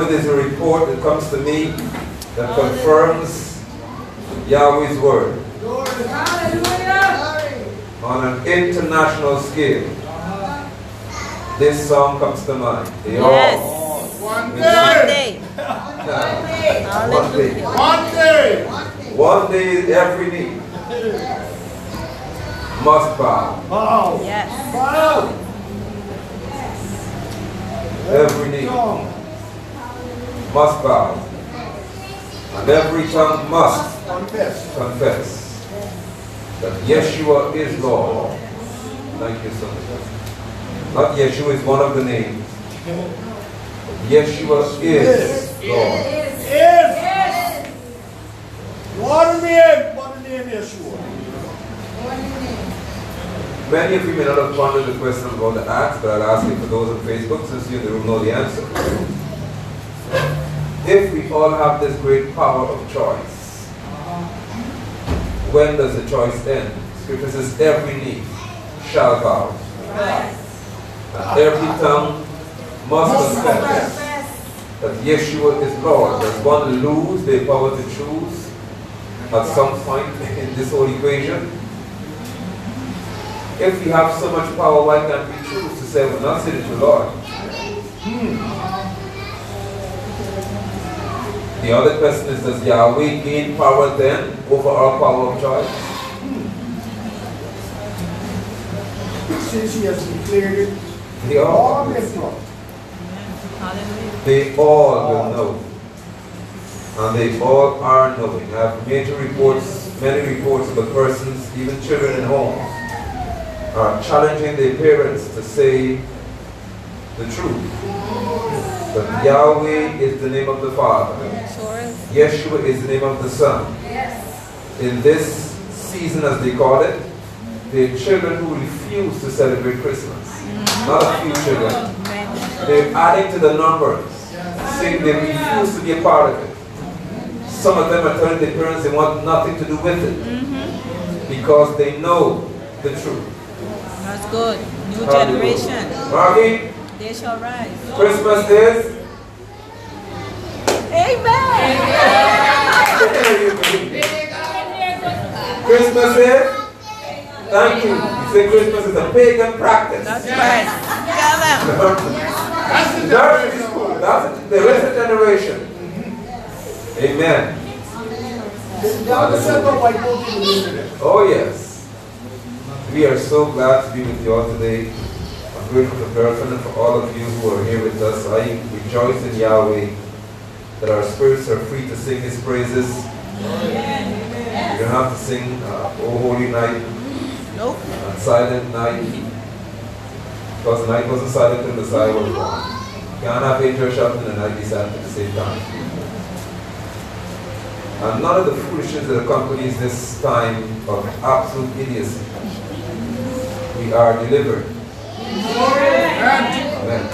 Whenever there's a report that comes to me that confirms Yahweh's word on an international scale, this song comes to mind. They all. One day. One day every knee must bow. Yes. Every knee must bow. And every tongue must confess that Yeshua is Lord. Thank you so much. Not Yeshua is one of the names. Yeshua is Lord. One name, Yeshua. Many of you may not have pondered the question I'm going to ask, but I'll ask it for those on Facebook since you in the room know the answer. If we all have this great power of choice, when does the choice end? Scripture says every knee shall bow. And every tongue must confess that Yeshua is Lord. Does one lose the power to choose at some point in this whole equation? If we have so much power, why can't we choose to say we're not sitting to Lord? The other question is, does Yahweh gain power then over our power of choice? Since he has declared it, They all will know. And they all are knowing. I have many reports about persons, even children in homes, are challenging their parents to say the truth. That Yahweh is the name of the Father. Yeshua is the name of the Son. In this season, as they call it, there are children who refuse to celebrate Christmas. Not a few children. They're adding to the numbers, saying they refuse to be a part of it. Some of them are telling their parents they want nothing to do with it because they know the truth. That's good. New generation. Margie, They shall rise. Christmas is? Amen. Christmas is? Thank you. You say Christmas is a pagan practice. That's right. That's the rest of the generation. Amen. Oh yes. We are so glad to be with you all today. I'm grateful to Bertrand and for all of you who are here with us. I rejoice in Yahweh that our spirits are free to sing His praises. You don't have to sing O Holy Night. Nope. Silent Night. Because the night wasn't silent till the Messiah was born. You can't have angel shouting and the night be silent at the same time. And none of the foolishness that accompanies this time of absolute idiocy. We are delivered. Amen.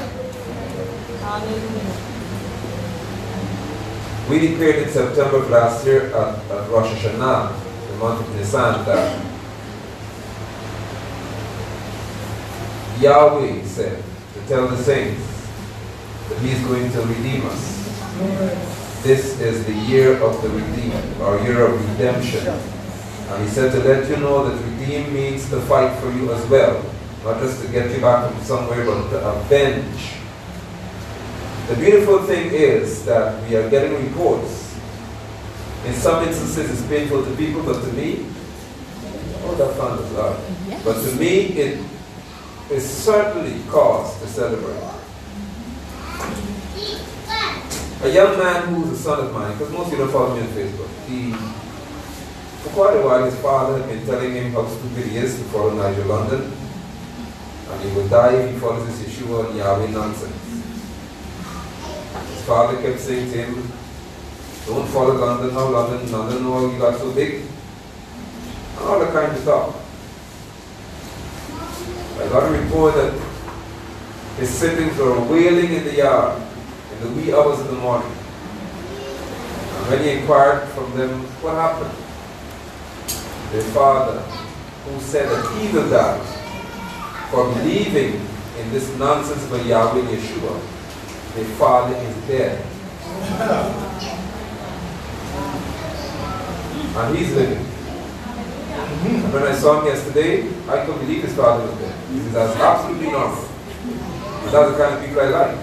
We declared in September of last year at Rosh Hashanah, the month of Nisan, that Yahweh said to tell the saints that He's going to redeem us. This is the year of the redeemed, our year of redemption. And He said to let you know that redeem means to fight for you as well. Not just to get you back from somewhere, but to avenge. The beautiful thing is that we are getting reports. In some instances it's painful to people, but to me, oh, that sound is loud. Yes. But to me, it is certainly cause to celebrate. A young man who's a son of mine, because most of you don't follow me on Facebook, for quite a while his father had been telling him how stupid he is to follow Nigel London, and he would die if he follows this Yeshua and Yahweh nonsense. His father kept saying to him, don't follow London, how London know how you got so big, and all that kind of talk. I got a report that his siblings were wailing in the yard in the wee hours of the morning. And when he inquired from them what happened, their father, who said that he will die for believing in this nonsense by Yahweh and Yeshua, their father is dead. And he's living. And when I saw him yesterday, I couldn't believe his father was there. He says, that's absolutely normal. And that's the kind of people I like.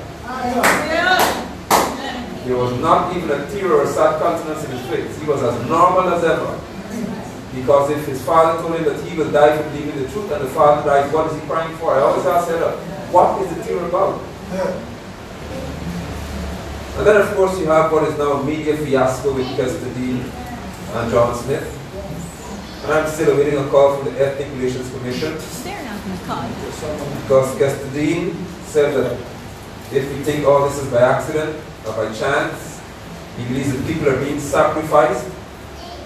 There was not even a tear or a sad countenance in his face. He was as normal as ever. Because if his father told him that he will die for believing the truth and the father dies, what is he crying for? I always ask her, what is the tear about? And then of course you have what is now a media fiasco with Kester Dean and John Smith. And I'm still awaiting a call from the Ethnic Relations Commission. They're not going to call you. Because Kester Dean said that if we think all this is by accident or by chance, he believes that people are being sacrificed.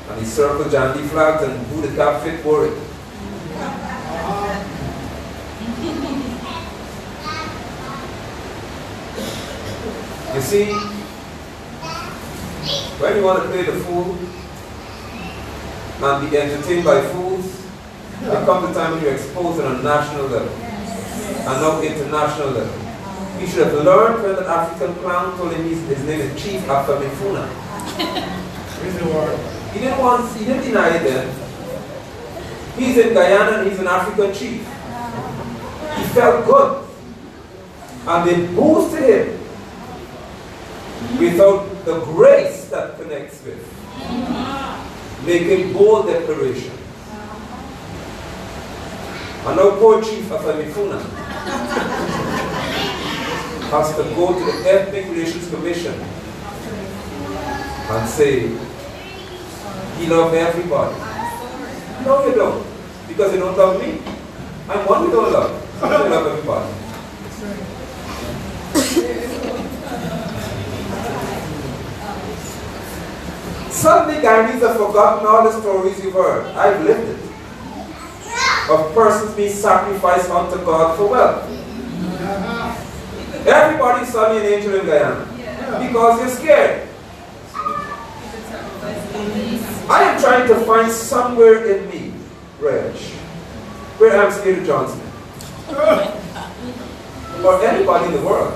And he circled Jandy flags and who the cap fit for it. You see, when you want to play the fool and be entertained by fools, there comes a time when you're exposed on a national level and not international level. He should have learned when the African clown told him his name is Chief Afamifuna. He didn't deny it then. He's in Guyana and he's an African chief. He felt good. And they boosted him without the grace that connects with making bold declaration. And now poor Chief Afamifuna has to go to the Ethnic Relations Commission and say, he loves everybody. No, you don't. Because you don't love me. I'm one you don't love. I don't love everybody. Suddenly, Guyanese have forgotten all the stories you've heard. I've lived it. Of persons being sacrificed unto God for wealth. Everybody saw me an angel in Guyana. Because you're scared. I am trying to find somewhere in me, Reg, where I'm scared of John Smith. Or anybody in the world.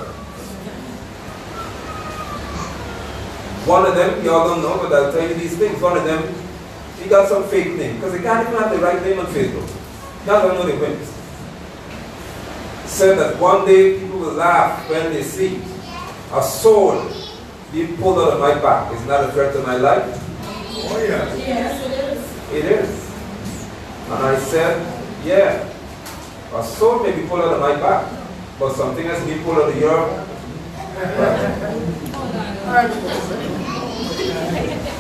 One of them, y'all don't know, but I'll tell you these things. One of them, he got some fake name, because they can't even have the right name on Facebook. Y'all don't know the wimps. Said that one day people will laugh when they see a sword being pulled out of my back. Isn't that a threat to my life? Oh, yeah. Yes, it is. It is. And I said, yeah, a sword may be pulled out of my back, but something has been pulled out of your back.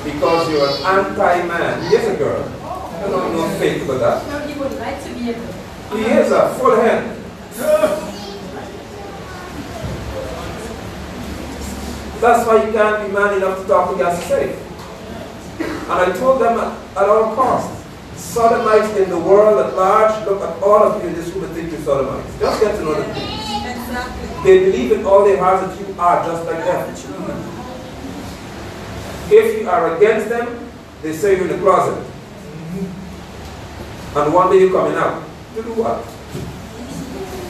Because you're an anti-man. He is a girl. I don't know fake about that. No, he would like to be able. He is a full hen. That's why you can't be man enough to talk what you have to say. And I told them at all costs, sodomites in the world at large, look at all of you in this room and think you're sodomites. Just get to know the things. Exactly. They believe in all their hearts that you are just like them. If you are against them, they say you're in the closet. And one day you're coming out. To do what?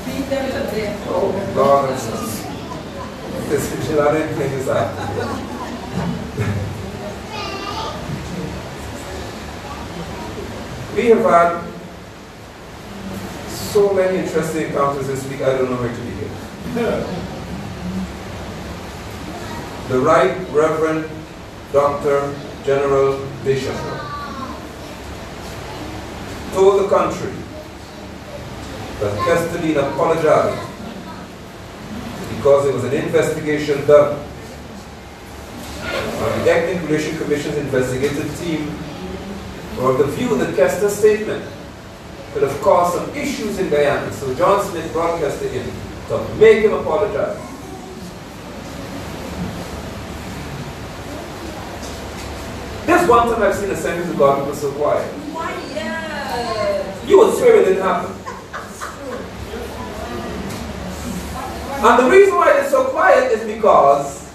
Beat them to death. Oh, God. This is a lot of things. We have had so many interesting encounters this week, I don't know where to begin. The Right Reverend Dr. General Bishop told the country that Kester apologized because there was an investigation done. And the Ethnic Relations Commission's investigative team were of the view that Kester's statement could have caused some issues in Guyana. So John Smith brought Kester in to make him apologize. This one time I've seen a sentence of God was so quiet. Why, yeah. You would swear it didn't happen. And the reason why it's so quiet is because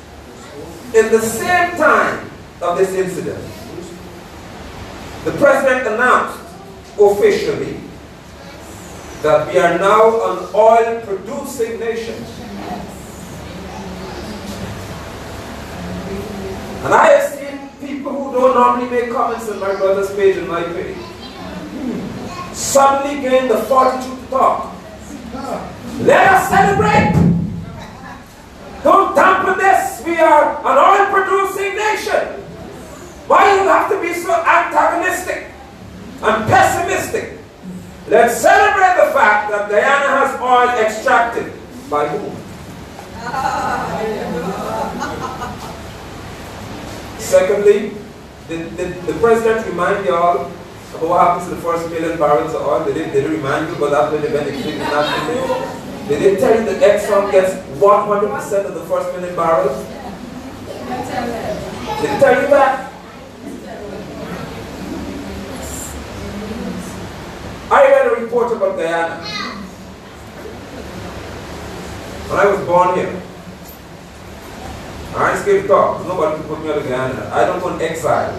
in the same time of this incident, the president announced officially that we are now an oil-producing nation. And I have seen people who don't normally make comments on my brother's page and my page suddenly gain the fortitude to talk. Let us celebrate. Don't dampen this. We are an oil-producing nation. Why do you have to be so antagonistic and pessimistic? Let's celebrate the fact that Guyana has oil extracted. By whom? Secondly, did the president remind you all about what happens to the first 1 million barrels of oil? Did they remind you about that when they went to the national? Did they tell you that Exxon gets 100% of the first 1 million barrels? Did they tell you that? I read a report about Guyana. When I was born here, I ain't scared to talk. Nobody can put me out of Guyana. I don't go in exile.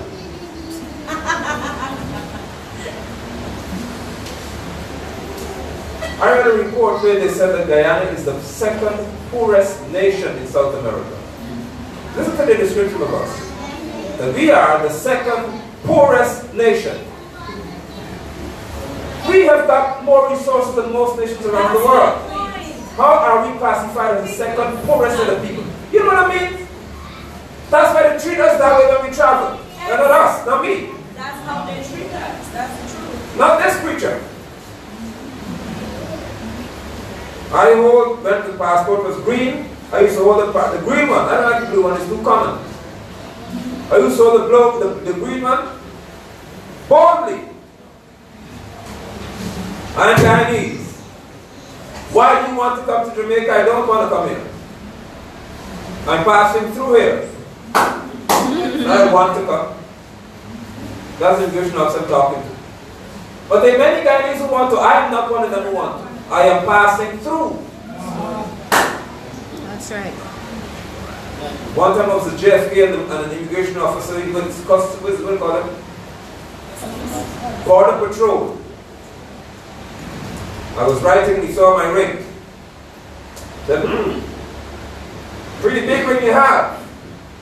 I read a report where they said that Guyana is the second poorest nation in South America. Listen to the description of us. That we are the second poorest nation. We have got more resources than most nations around the world. How are we classified as the second poorest of the people? You know what I mean? That's why they treat us that way when we travel. And not us, not me. That's how they treat us. That's the truth. Not this preacher. When the passport was green, I used to hold the green one. I don't like the blue one, it's too common. I used to hold the green one boldly. I'm Chinese. Why do you want to come to Jamaica? I don't want to come here. I'm passing through here. I want to come. That's the English knocks I'm talking to. But there are many Chinese who want to. I am not one of them who want to. I am passing through. That's right. One time I was a JFK and an immigration officer, he was customs, what do you call it? Border Patrol. I was writing, he saw my ring. Said, pretty big ring you have.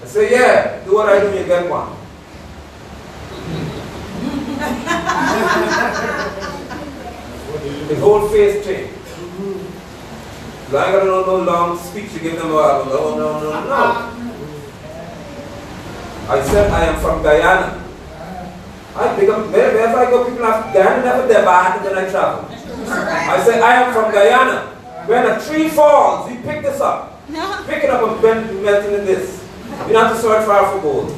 I said, yeah, do what I do, you get one. His whole face changed. I got no long speech to give them. No. I said I am from Guyana. I pick up wherever I go, people ask Guyana never there bad when I travel. I said I am from Guyana. When a tree falls, we pick this up. Pick it up and melt it in this. You don't have to search far for gold.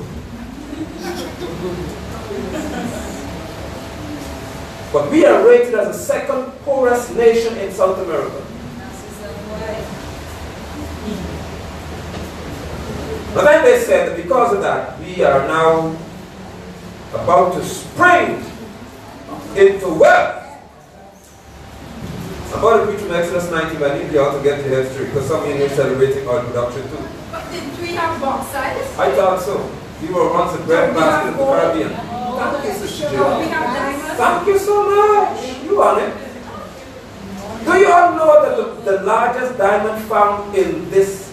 But we are rated as the second poorest nation in South America. But then they said that because of that, we are now about to spring into wealth. I'm about to preach from Exodus 19, but I need you all to get to history because some of you are celebrating oil production too. But did we have bauxite? I thought so. We were once a breadbasket in the Caribbean. Thank you, Sister Jill. We have diamonds. Thank you so much. You on it. Do you all know that the largest diamond found in this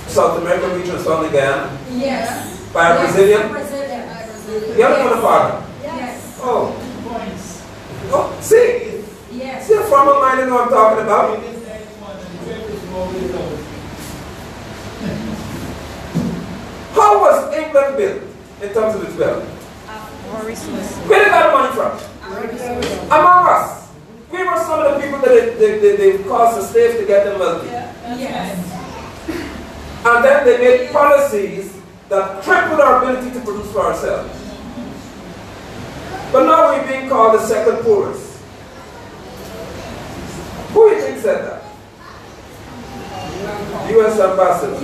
South American region is found in Guyana? Yes. By a Brazilian? Brazilian. You have a partner? Yes. Oh. Oh, see? Yes. See a form of mine, you know what I'm talking about? How was England built in terms of its wealth? More resources. Where did that money from? Among us. We were some of the people that they caused the slaves to get them wealthy. Yes. And then they made policies that tripled our ability to produce for ourselves. But now we're being called the second poorest. Who do you think said that? U.S. ambassador.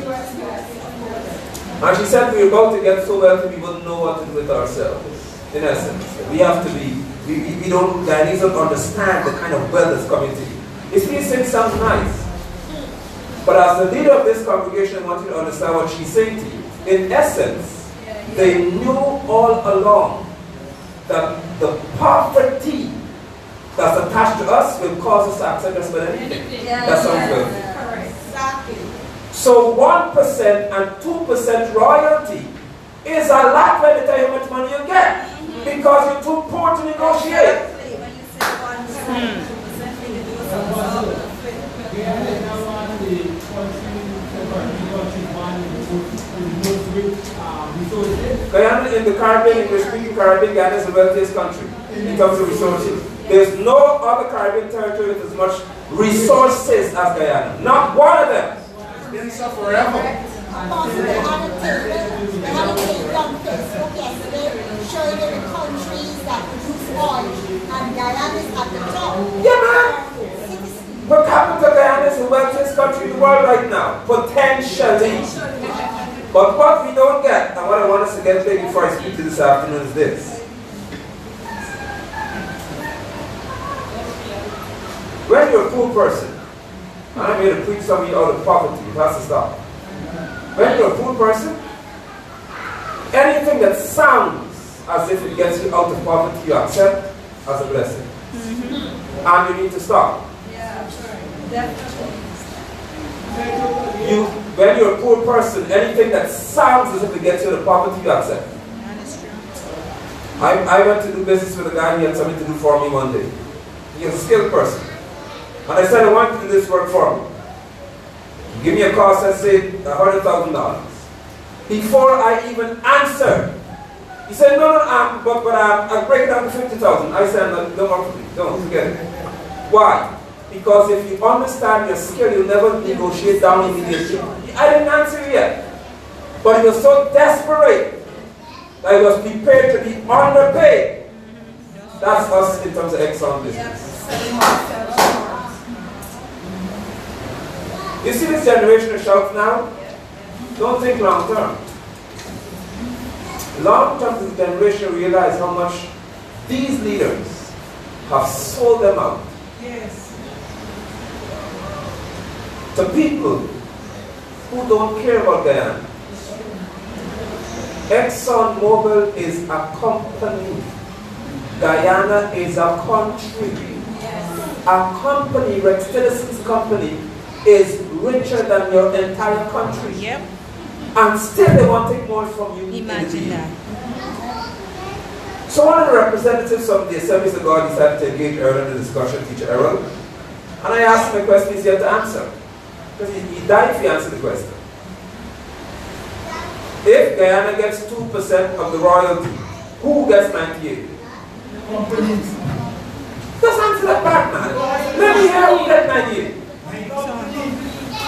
And she said we're about to get so wealthy we wouldn't know what to do with ourselves. In essence, we have to be, we don't, Guyanese don't understand the kind of wealth that's coming to you. These things sound nice. But as the leader of this congregation, I want you to understand what she's saying to you. In essence, they knew all along that the poverty that's attached to us will cause us to accept us with anything. That sounds good. Correct. Exactly. So 1% and 2% royalty a lot when they tell you how much money you get. Because you're too poor to negotiate. Guyana in the Caribbean, English-speaking Caribbean, Guyana is the wealthiest country in terms of resources. There's no other Caribbean territory with as much resources as Guyana. Not one of them. It's been so forever. Apostle, they had a thing on Facebook yesterday showing the countries that produce oil, and Guyana is at the top. Yeah, man. Per capita, Guyana is the wealthiest country in the world right now, potentially. But what we don't get, and what I want us to get big before I speak to this afternoon is this. When you're a poor person, and I'm here to preach some of you out of poverty, it has to stop. When you're a poor person, anything that sounds as if it gets you out of poverty, you accept as a blessing. And you need to stop. When you're a poor person, anything that sounds as if it gets you out of poverty, you accept. I went to do business with a guy, he had something to do for me one day. He's a skilled person. And I said, I want you to do this work for me. Give me a cost, let's say $100,000. Before I even answered, he said, no, I'll break it down to 50,000. I said, no, don't forget it. Why? Because if you understand your skill, you'll never negotiate down immediately. I didn't answer you yet. But he was so desperate that he was prepared to be underpaid. That's us in terms of Exxon business. You see this generation of shouts now? Don't think long term. Long term, this generation realize how much these leaders have sold them out. Yes. To people who don't care about Guyana. Exxon Mobil is a company. Guyana is a country. A company, Rex Tillerson's company, is richer than your entire country. Yep. And still they want to take more from you. Imagine that. So one of the representatives of the Assemblies of God decided to engage Errol in the discussion, Teacher Errol. And I asked him a question he's yet to answer. Because he died if he answered the question. If Guyana gets 2% of the royalty, who gets 98? Just answer that back, man. Let me hear who gets 98.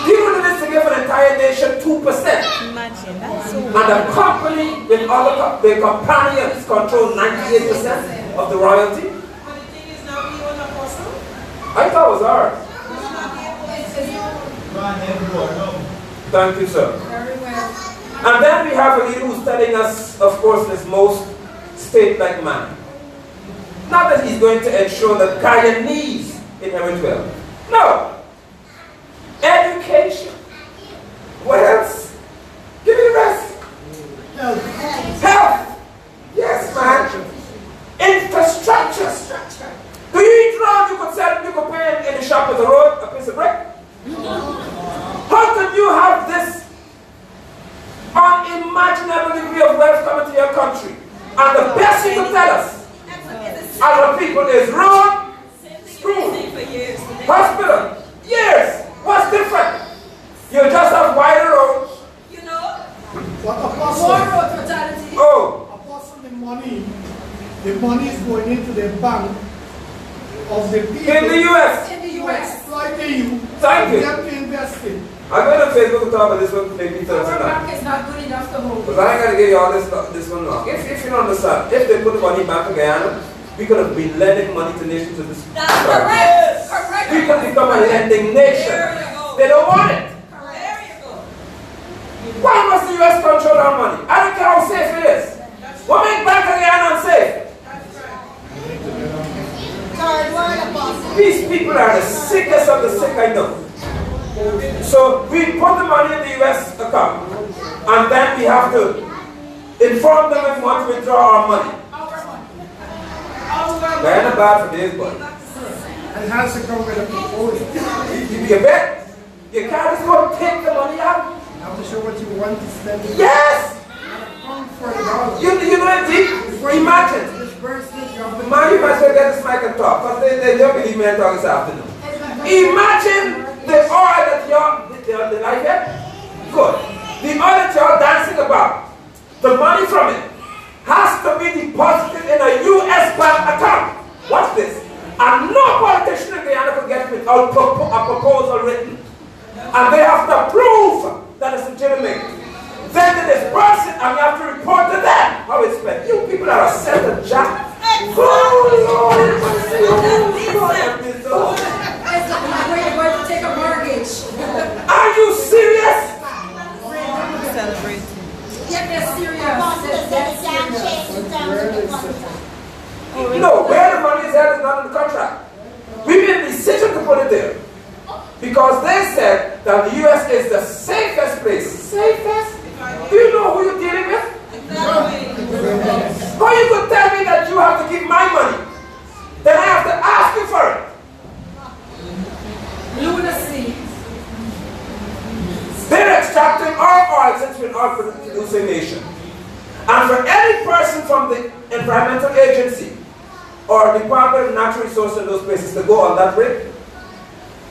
You would this to give an entire nation 2%. Imagine, that's so And the company with other their companions control 98% of the royalty. But the thing is now we own Apostle. I thought it was ours. Thank you, sir. Very well. And then we have a leader who's telling us, of course, in his most state-like manner. Not that he's going to ensure that Guyanese inherit wealth. No. Education. What else? Give me the rest. Health. Yes, man. Infrastructure. Do you eat wrong? You could sell, you could pay in the shop at the road a piece of brick. How can you have this unimaginable degree of wealth coming to your country? And the best you can tell us our people is road, school, hospital. Years. What's different? You just have wider roads. You know? What More apostle? road totality. Oh, Apostle, the money is going into the bank of the people. in the U.S. In the to U.S. exploit you. Thank you. Them to invest in. I'm going to Facebook and talk about this one maybe Our Thursday night. bank is not good enough to hold. Because I ain't going to give you all this one long. If you don't understand, if they put the money back in Guyana, we could have been lending money to nations to this. That's correct. Correct. We could become a lending nation. There you go. They don't want it. There you go. Why must the U.S. control our money? I don't care how safe it is. What makes Bank of Guyana unsafe? That's right. Third word, Apostle. These people are the sickest of the sick I know. So we put the money in the U.S. account, and then we have to inform them if we want to withdraw our money. Guyana bad for this, boy. And has to come with a proposal. You bet. You can't just go take the money out. You have to show what you want to spend. Yes! And account for You know it deep? Imagine. Man, you might as well get this mic and talk, because they don't believe me and talk this afternoon. Imagine the oil that the life here. Good. The oil that you're dancing about, the money from it, has to be deposited in a U.S. bank account. Watch this. And no politician in Guyana can get without a proposal written. And they have to prove that it's legitimate. Then they disperse it and you have to report to them how it's spent. You people are a set of jack. Oh Lord, Where you're going to take a mortgage. are you serious? Celebrating. Yeah, they're serious. No, where the money is held is not in the contract. We made a decision to put it there. Because they said that the U.S. is the safest place. Safest? Do you know who you're dealing with? How you could tell me that you have to give my money? Then I have to ask you for it. Lunacy. They're extracting our oil since we're an oil producing nation. And for any person from the environmental agency or Department of Natural Resources in those places to go on that rig,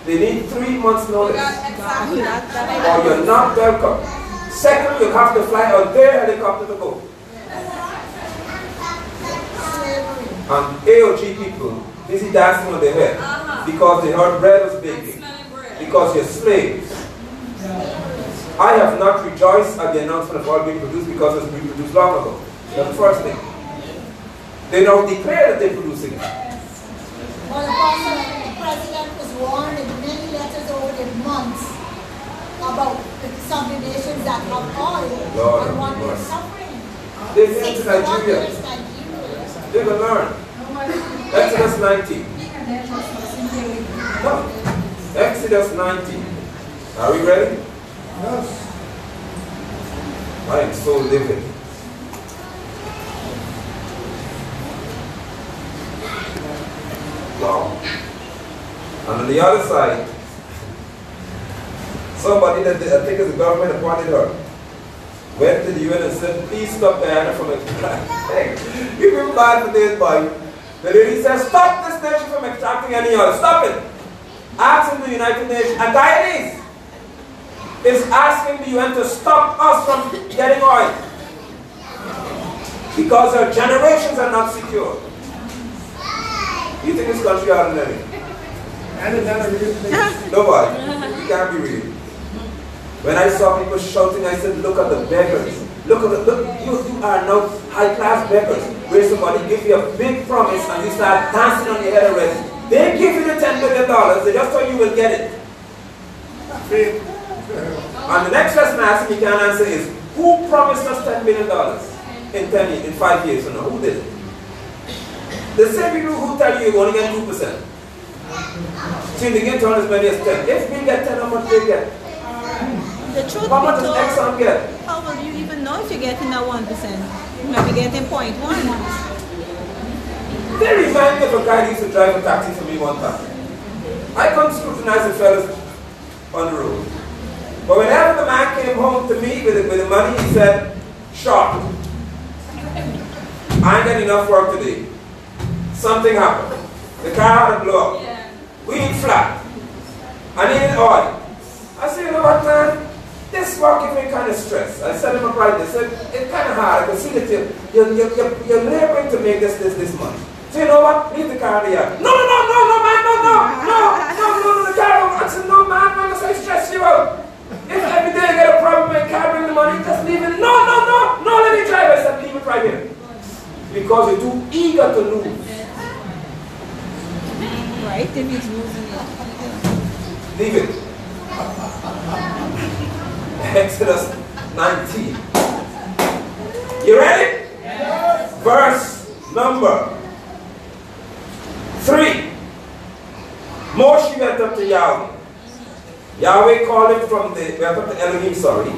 they need 3 months notice. Or you're not welcome. Second, you'll have to fly out their helicopter to go. And AOG people busy dancing on their head because they heard bread was baking. Because you're slaves. I have not rejoiced at the announcement of oil being produced because it was being produced long ago. That's the first thing. They now declare that they're producing it. Well, the president was warned in many letters over the months about some of the nations that have oil Lord and what they're mercy. suffering. They've been to Nigeria. They're going to learn. Exodus 19. No. Exodus 19. Are we ready? Yes. I am so livid. Wow. And on the other side, somebody that I think is the government appointed her went to the UN and said, please stop Guyana from extracting. You feel bad for this boy. The lady says, stop this nation from extracting any oil. Stop it. Asking the United Nations, and Guyanese is asking the UN to stop us from getting oil. Because our generations are not secure. You think this country are ordinary? And another real thing. Nobody. You can't be real. When I saw people shouting, I said, look at the beggars. Look, you are now high-class beggars. Where somebody gives you a big promise and you start dancing on your head already. They give you the $10 million, they just thought you will get it. And the next question I ask you can't answer is, who promised us $10 million in 10 years, in 5 years from now? Who did it? The same people who tell you you're going to get 2%. So you begin to earn as many as 10. If we get 10, how much do they get? The truth How much be does told, Exxon get? how will you even know if you're getting that 1%? You might be getting 0.1. They remind me of a guy who used to drive a taxi for me one time. I couldn't scrutinize the fellas on the road. But whenever the man came home to me with the money, he said, short. I ain't got enough work today. Something happened. The car had a blow up. Wheel flat. I needed oil. I said, you know what, man? This work gives me kind of stress. I said him upright. I said, it's kind of hard. I can see that you're laboring to make this money. So you know what? Leave the car in the yard. No, man, no, the car. I said, no, man, I must stress you out. If every day you get a problem and can't bring the money, just leave it. No, let me drive. I said, leave it right here. Because you're too eager to lose. Right? If he's losing it. Leave it. Exodus 19. You ready? Yes. Verse number 3. Moshe went up to Yahweh. Yahweh called him from the, went up to Elohim, sorry.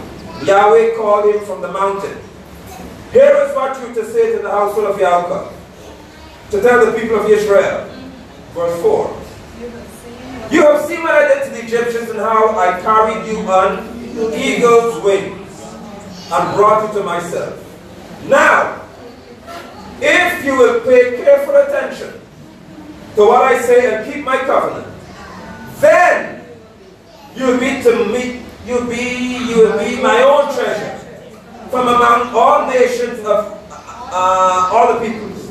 Yahweh called him from the mountain. Here is what you to say to the household of Yahweh, to tell the people of Israel. Verse 4. You have seen what I did to the Egyptians and how I carried you on eagle's wings and brought you to myself. Now, if you will pay careful attention to what I say and keep my covenant, then you'll be my own treasure from among all nations of all the peoples.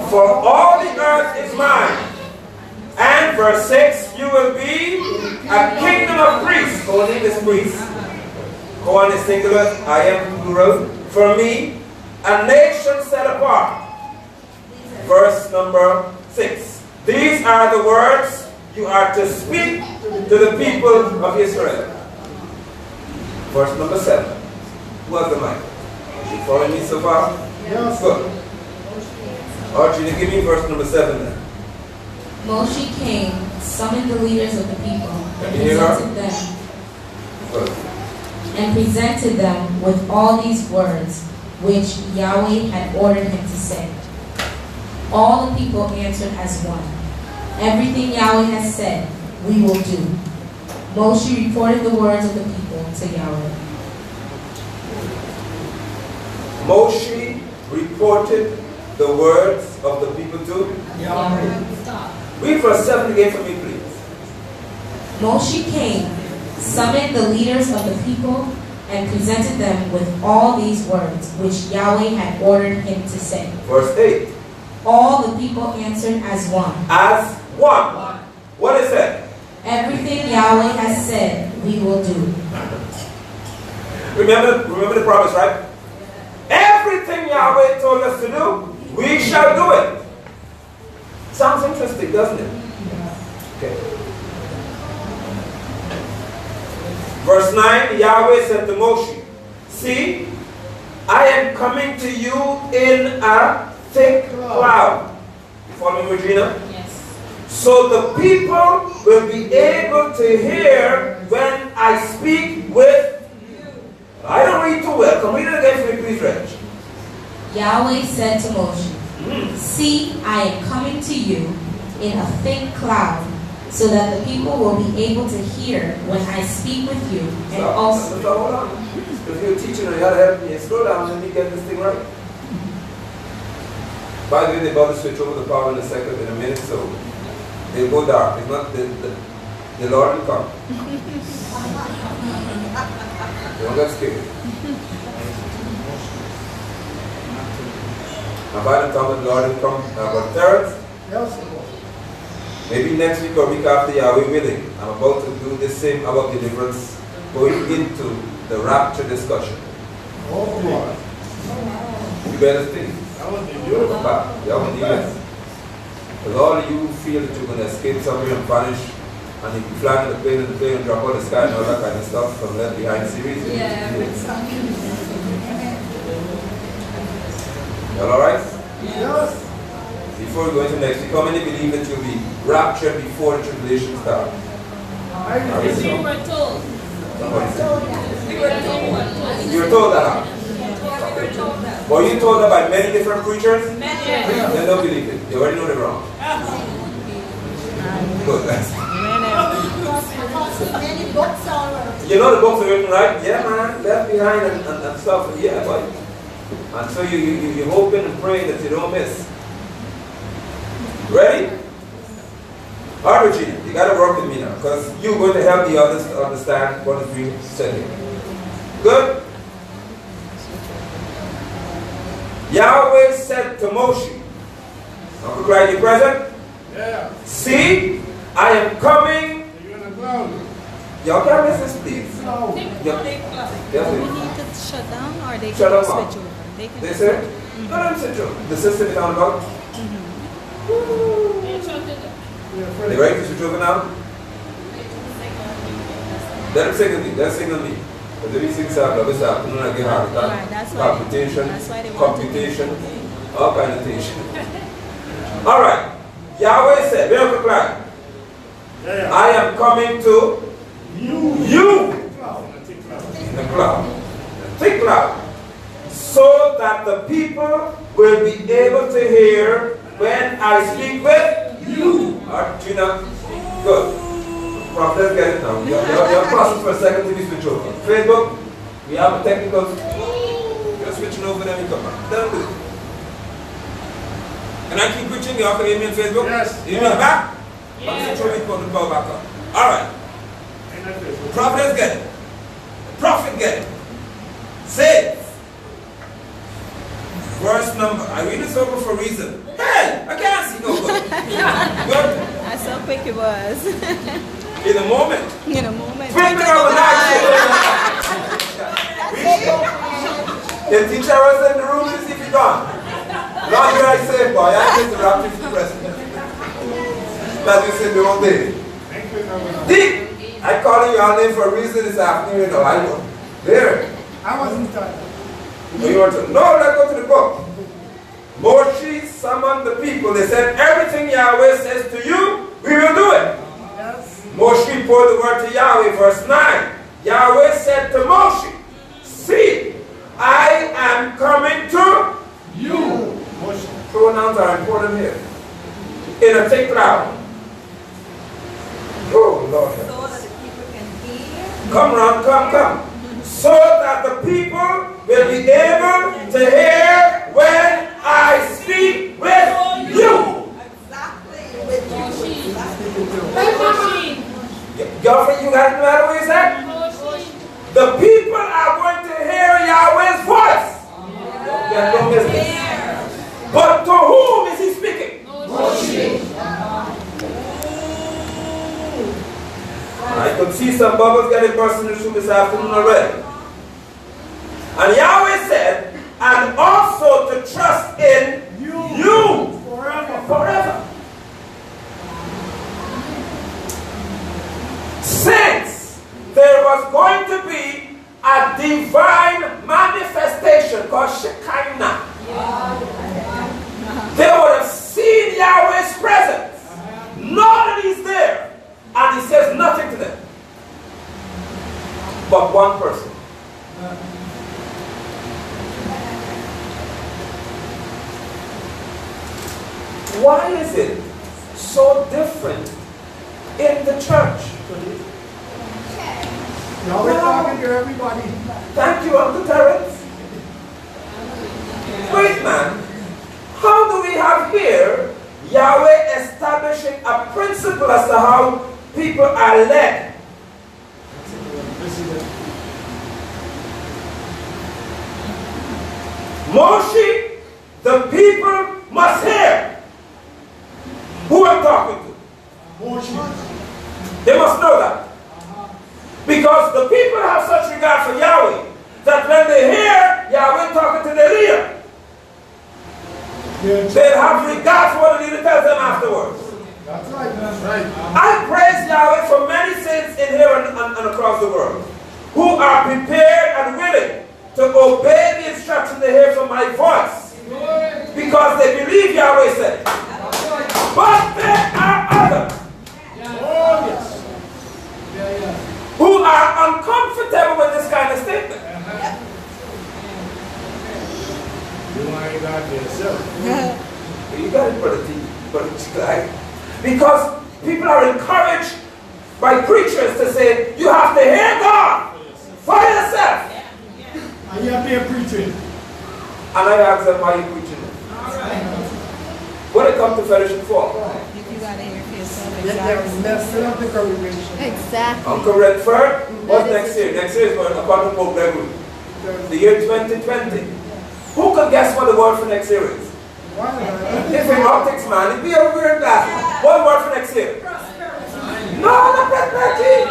For all the earth is mine. And verse 6, you will be a kingdom of priests. Go on, name this priest. Go on, is singular. I am plural. For me, a nation set apart. Verse number 6. These are the words you are to speak to the people of Israel. Verse number 7. Who has the mic? You following me so far? Yes. Good. Archie, give me verse number 7 then. Moshe came, summoned the leaders of the people, Can you hear her? Good. and presented them with all these words which Yahweh had ordered him to say. All the people answered as one. Everything Yahweh has said, we will do. Moshe reported the words of the people to Yahweh. Moshe reported the words of the people to Yahweh. Read verse 7 again for me, please. Moshe came, summoned the leaders of the people, and presented them with all these words which Yahweh had ordered him to say. Verse 8. All the people answered as one. As one. What is that? Everything Yahweh has said, we will do. Remember the promise, right? Everything Yahweh told us to do, we shall do it. Sounds interesting, doesn't it? Okay. Verse 9, Yahweh said to Moshe, see, I am coming to you in a thick cloud. You follow me, Regina? Yes. So the people will be able to hear when I speak with you. I don't read too well. Can we read it again for me, please, Reg? Yahweh said to Moshe, see, I am coming to you in a thick cloud, so that the people will be able to hear when I speak with you, and also... So hold on. If you're teaching her, you gotta help me. Slow down and me get this thing right. By the way, they're about to switch over the power in a second, in a minute, so they'll go dark. It's not the Lord will come. Don't get scared. And by the time the Lord will come, about third, Yes. maybe next week or week after, Yahweh willing, I'm about to do the same about deliverance, going into the rapture discussion. Oh, boy. You better think. That was the beautiful. Because all of you feel that you're going to escape somewhere and vanish, and you fly in the plane and drop out of the sky and all that kind of stuff from Left Behind series. Y'all alright? Yes. Before we go into next week, how many believe that you'll be raptured before the tribulation starts? I Are we so? were told. Somebody say. We were told. You were told that, huh? Were you told that by many different preachers? They don't believe it. They already know they're wrong. Good, thanks. Many books are You know the books are written, right? Yeah, man, Left Behind and stuff. Yeah, but and so you're hoping and praying that you don't miss. Ready? All right, Regina, you got to work with me now, because you're going to help the others to understand what is being said here. Good? Yahweh said to Moshe, Uncle Clyde, you present? Yeah. See, I am coming. You're in the cloud. Y'all can't miss this, please. No. Yes, We please. need to shut down, or they Shut can up, switch Mom. over. They can They said, no, no, sit down. The system is on about. They ready to switch over now? Let them sing on me. Let's sing on me. But the sing up, love is up. No, I get hard. Right, that's why Computation, that's why they want to computation, all kind of things. All right. Yahweh said, very quick line. Yeah. I am coming to you Cloud. in the cloud, the thick cloud, so that the people will be able to hear when I speak with you. All right, Gina, good. Prophet, let's get it now. Your process for a second to be switched over. Facebook, we have a technical. Just switching over them, you come back. Don't do it. And I keep preaching, you all can hear me on Facebook? Yes. You hear me back? Yeah. Switch over, put the power back up. Alright. Prophet get it. The prophet get it. Say it. Verse number. I read this over for a reason. Hey, I can't see no good. Good. That's how quick it was. In a moment. In a moment. Twinkling of an eye. The teacher was in the room to see if he gone. Not here I say, boy, I just the rapture to the president. That you said the whole day. Dick, I call you your name for a reason this afternoon, you know. I know. There. I wasn't tired. You want to? No, let's go to the book. Moshe summoned the people. They said, everything Yahweh says to you, we will do it. Yes. Moshe poured the word to Yahweh, verse 9. Yahweh said to Moshe, see, I am coming to You. Pronouns are important here. In a thick cloud. Oh, Lord. So that the people can hear. Come round, come. So that the people will be able to hear when I speak with you. Exactly. With you. Girlfriend, you got no matter what you said? The people are going to hear Yahweh's voice. Don't miss this. But to whom is he speaking? I could see some bubbles getting burst in the room this afternoon already. And Yahweh said, and also to trust in you forever. Since there was going to be a divine manifestation called Shekinah, they would have seen Yahweh's presence. Know that he's there. And he says nothing to them. But one person. Why is it so different in the church? Yahweh talking to everybody. Thank you, Uncle Terrence. Wait, man. How do we have here Yahweh establishing a principle as to how people are led? Moshe, the people must hear who I'm talking to. They must know that. Because the people have such regard for Yahweh that when they hear Yahweh talking to their leader, they'll have regard for what the leader tells them afterwards. That's right. That's right. I praise Yahweh for many saints in here and across the world who are prepared and willing to obey the instruction they hear from my voice because they believe Yahweh said it. But there are others who are uncomfortable with this kind of statement. You ain't got yourself. You got it, Brother Chikai. Because people are encouraged by preachers to say, you have to hear God for yourself. And you have to hear preaching. And I ask them, why are you preaching? What it comes to fellowship for? You gotta hear for yourself. Yet they're messing up the congregation. Exactly. Uncle Redford, what's next year? Next year is going to according to Pope Gregory. The year 2020. Who can guess what the word for next year is? If in optics, man, it'd be a weird glasses. What word for next year? No, not prosperity.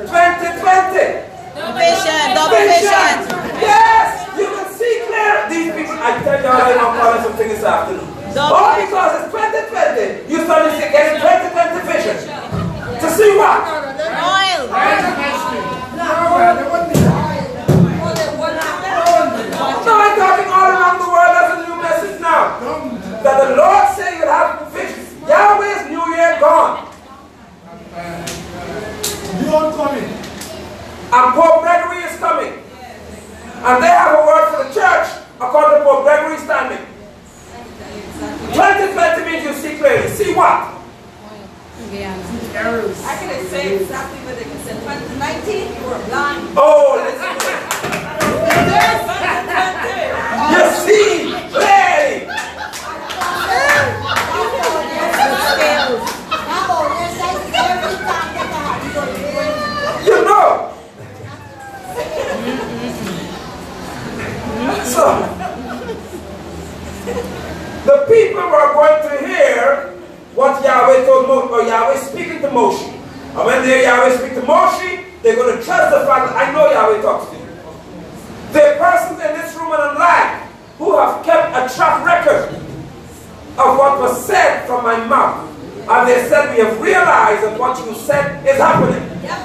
2020. Double patient. Yes, you can see clear. These people, I tell you all, I'm calling something this afternoon. All because it's 2020, you started getting 2020 vision. To see what? Oil. No, I'm talking all around the world. That's a new message now. That the Lord said you'll have visions. Yahweh's New Year gone. You are coming. And Pope Gregory is coming. And they have a word for the church according to Pope Gregory's timing. 2020 means you see clearly. See what? Errors. I can say exactly what they can say. 2019, you were blind. Oh, listen. So, the people were going to hear what Yahweh told Moshe, or Yahweh speaking to Moshe. And when they hear Yahweh speak to Moshe, they're going to trust the fact that I know Yahweh talks to you. There are persons in this room and online who have kept a track record of what was said from my mouth. And they said, we have realized that what you said is happening. Yep.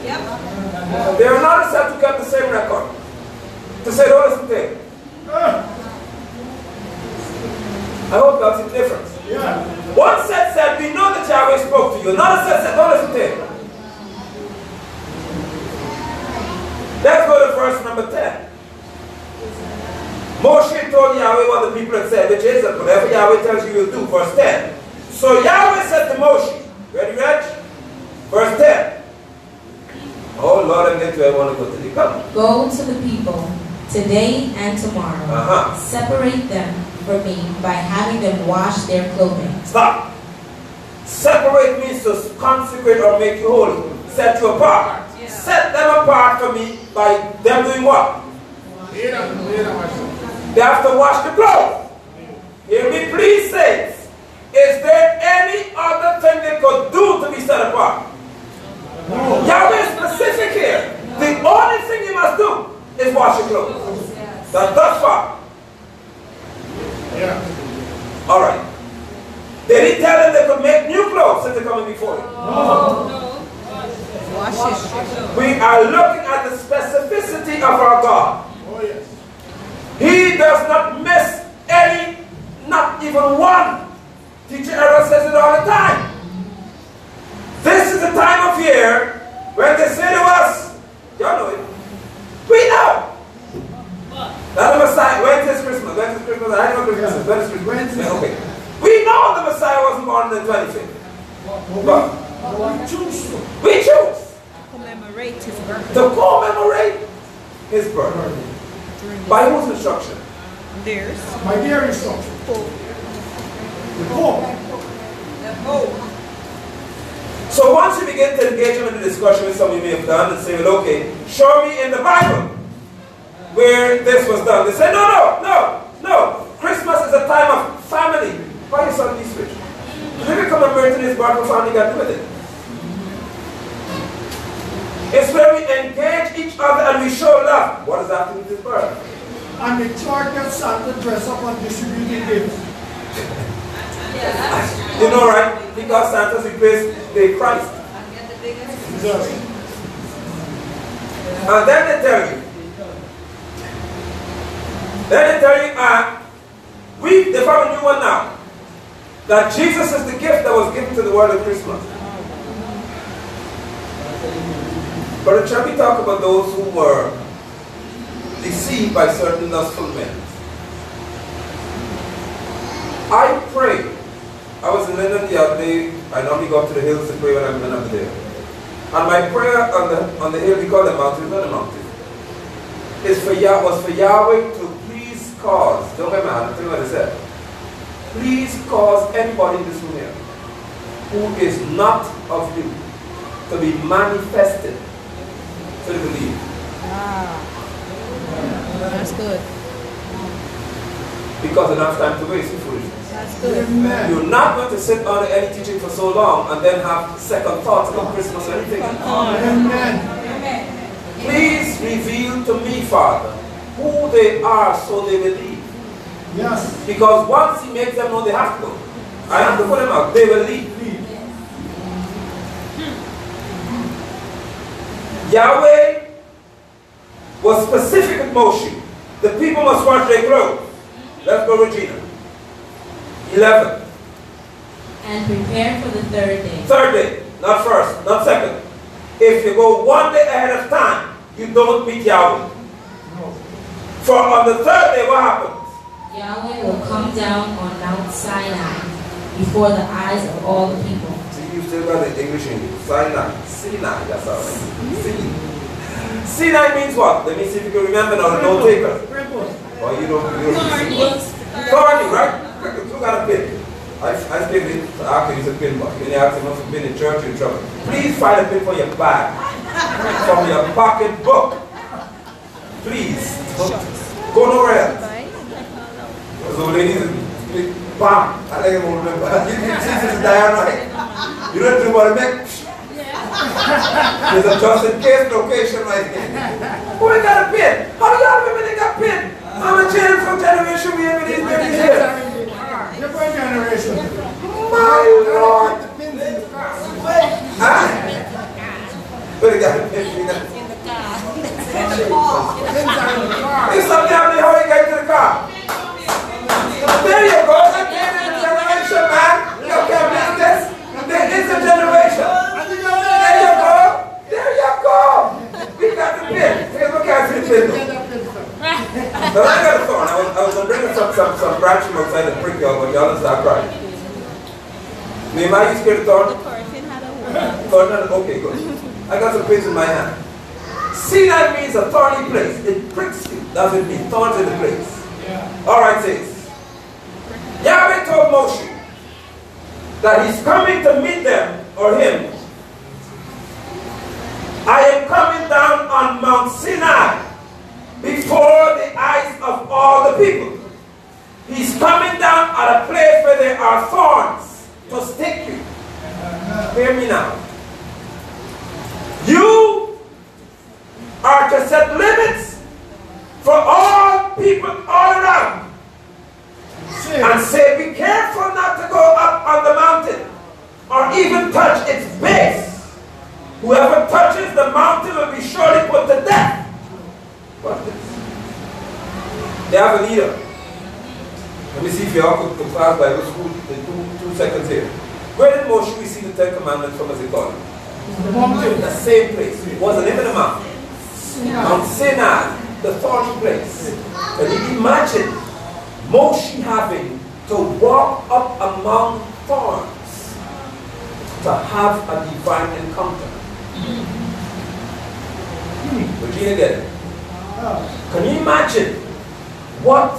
Yep. They are not said to keep the same record. To say, don't listen to him. I hope that's the difference. Yeah. One set said, we know that Yahweh spoke to you. Another set said, don't listen to him. Let's go to verse number 10. Moshe told Yahweh what the people had said, which is that whatever Yahweh tells you, you'll do. Verse 10. So Yahweh said to Moshe, ready, Reg? Verse 10. Oh Lord, I'm getting to I want to go to the come. Go to the people today and tomorrow. Separate them from me by having them wash their clothing. Stop. Separate means to consecrate or make you holy. Set you apart. Yeah. Set them apart for me by them doing what? They have to wash the clothes. Hear me, please, saints. Is there any other thing they could do to be set apart? No. Yahweh is specific here. The only thing you must do is wash your clothes. Yes. That's thus far. Yeah. All right. Did he tell them they could make new clothes since they're coming before him? No. Wash it. We are looking at the specificity of our God. Oh, yes. He does not miss any, not even one. Teacher Errol says it all the time. This is the time of year when they say to us, y'all know it. We know. That the Messiah, when is Christmas? When is Christmas? I know Christmas. When is Christmas? When is Okay. We know the Messiah wasn't born on the 25th. But We choose to. we choose Commemorate his birthday. to commemorate his birth. By whose instruction? Theirs. My dear instruction. The Pope. The Pope. So once you begin to engage him in the discussion with something you may have done and say, well, okay, show me in the Bible where this was done. They say, no. Christmas is a time of family. Why you suddenly switch? If you commemorating his birth, what family got to do with it? It's where we engage each other and we show love. What does that have to do with his birth? And the church gets Santa dress up and distributing gifts. Yeah. You know, right? Because Santa's replaced the Christ. And get the biggest. Jesus. And then they tell you, they found a new one now. That Jesus is the gift that was given to the world at Christmas. But shall we talk about those who were deceived by certain lustful men? I pray. I was in London the other day. I normally go up to the hills to pray when I'm up there. And my prayer on the hill, we call the mountain, not a mountain, was for Yahweh to please cause, don't get mad, I'll tell you what I said. Please cause anybody in this room here who is not of you to be manifested to believe. That's good. Because enough time to waste in foolishness. That's good. Amen. You're not going to sit under any teaching for so long and then have second thoughts about Christmas or anything. Amen. Please reveal to me, Father, who they are so they believe. Yes. Because once he makes them know they have to go. I have to put them out. They will leave. Yahweh was specific with Moshe. The people must wash their clothes. Let's go, Regina. 11. And prepare for the third day. Third day, not first, not second. If you go one day ahead of time, you don't meet Yahweh. No. For on the third day, what happens? Yahweh will come down on Mount Sinai before the eyes of all the people. See, you still got the English in you. Sinai, that's all right. Sinai means what? Let me see if you can remember now, the note taker. Or you don't Thorny, right? You got a pin. I still did use a pin box. When you ask him what's a pin in church, you're in trouble. Please find a pin for your bag. From your pocket book. Please. Go nowhere else. Bye. So ladies, bam, I like him remember. Jesus is dying right. You don't do what I make. There's a just in case location right here. Who ain't got a pin? How y'all women ain't got pin? I'm a child from generation we have these babies here. Different generation. My Lord. Huh? But they got a pin. There's something happening how you get to the car. There you go. That's the generation, man. You can't miss this. There is a generation. There you go. There you go. We got the pin. Here's what guys in the pin. But I got a thorn. I was going to bring some branch from outside the brick yard, but y'all start crying. Nehemiah, you scared of thorn? The curtain had a hole. Thorn? Okay, good. I got some pins in my hand. Sinai means a thorny place. It pricks you. That's what it means. Thorns in the place. Alright, says. Yahweh told Moshe that he's coming to meet them, or him. I am coming down on Mount Sinai before the eyes of all the people. He's coming down at a place where there are thorns to stick you. Hear me now. You are to set limits for all people all around. And say, be careful not to go up on the mountain or even touch its base. Whoever touches the mountain will be surely put to death. What's this? They have a leader. Let me see if you all could class Bible school in two seconds here. Where did Moshe receive the Ten Commandments from, as he called it? The same place. What's the name of the mountain? Mount Sinai, the thorny place. Can you imagine Moshe having to walk up among thorns to have a divine encounter? Virginia, get it? Can you imagine what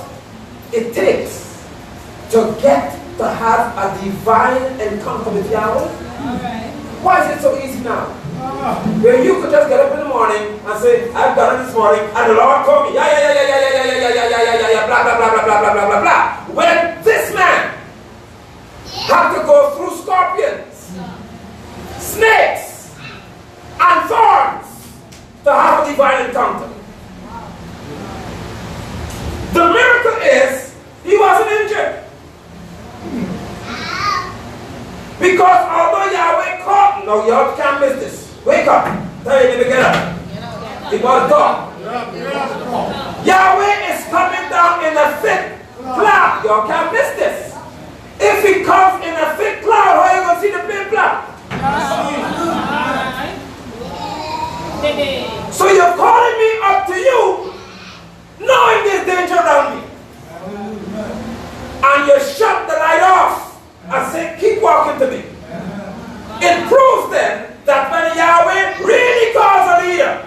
it takes to get to have a divine encounter with Yahweh? Why is it so easy now? Where you could just get up in the morning and say, I've done it this morning, and the Lord told me, blah, blah, blah, blah, blah, blah, blah, blah, blah. When this man had to go through scorpions, snakes, and thorns to have a divine encounter. The miracle is, he wasn't injured. Because although Yahweh called, no, y'all can't miss this. Wake up. Tell you to get up. It was dark. Yahweh is coming down in a thick cloud. Y'all can't miss this. If he comes in a thick cloud, how are you going to see the big cloud? So you're calling me up to you, knowing there's danger around me. And you shut the light off and say, keep walking to me. It proves then that when Yahweh really calls a leader,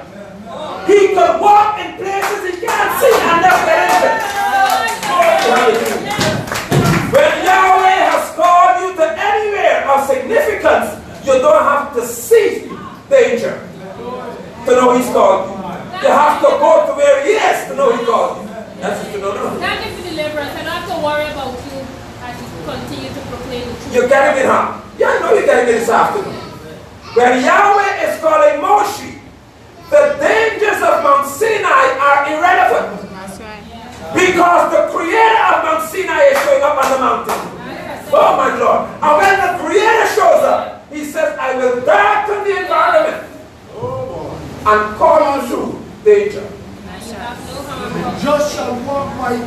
he could walk in places he can't see and never get into. When Yahweh has called you to anywhere of significance, you don't have to see danger to know he's called you. You have to go to where he is to know he called you. That's what you don't know. Thank you for deliverance. I don't have to worry about you as you continue to proclaim the truth. You're getting it, huh? Yeah, I know you're getting it this afternoon. When Yahweh is calling Moshe, the dangers of Mount Sinai are irrelevant. That's right. Because the creator of Mount Sinai is showing up on the mountain. Oh my Lord. And when the creator shows up, he says, I will darken the environment and call you through danger. Just shall walk by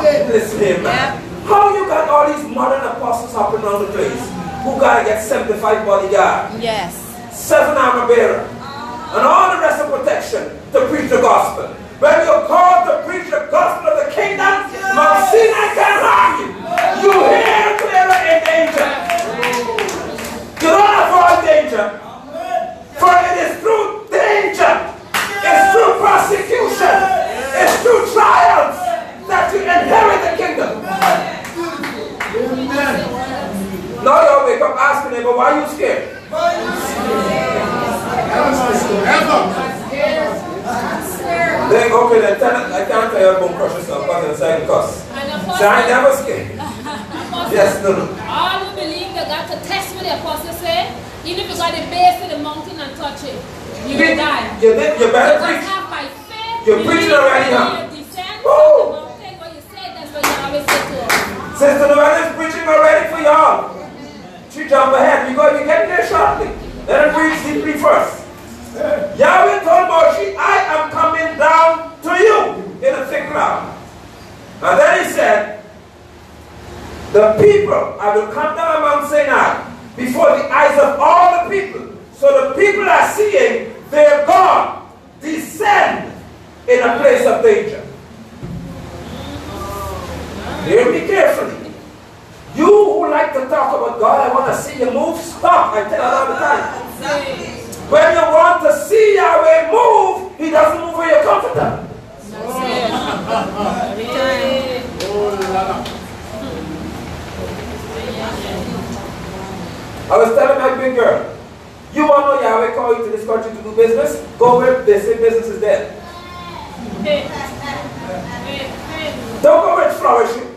faith. Listen here, man. How you got all these modern apostles hopping around the place who got to get 75 bodyguards? Yes. 7 armor bearer, and all the rest of protection to preach the gospel. When you're called to preach the gospel of the kingdom, Mount Sinai can't harm you. You hear clearer in danger. You don't avoid danger. For it is through danger, it's through persecution, it's through trials that you inherit the kingdom. Now you wake up asking him, but why are you scared? Then okay, then tell it, I can't tell you you're going to crush yourself because you're inside the cuss. And So I apostle, never scared. apostle, Yes, no, no. all who believe they got to test what the apostle said. Even if you got the base of the mountain and touch it, you will die. You better You just preach. have by faith. You're preaching already now. You descend Woo! from the mountain where you say that's what you always say to us. Sister Noella's preaching already for y'all. She jump ahead. We get there shortly. Let her preach deeply first. Yahweh told Moshe, I am coming down to you in a thick cloud. And then he said, the people, I will come down Mount Sinai before the eyes of all the people. So the people are seeing their God descend in a place of danger. Hear me carefully. You who like to talk about God, I want to see you move, stop. I tell you all the time. When you want to see Yahweh move, He doesn't move where you're comfortable. Every time. I was telling my big girl, you want to know Yahweh called you to this country to do business? Go where they say business is dead. Don't go where it's flourishing.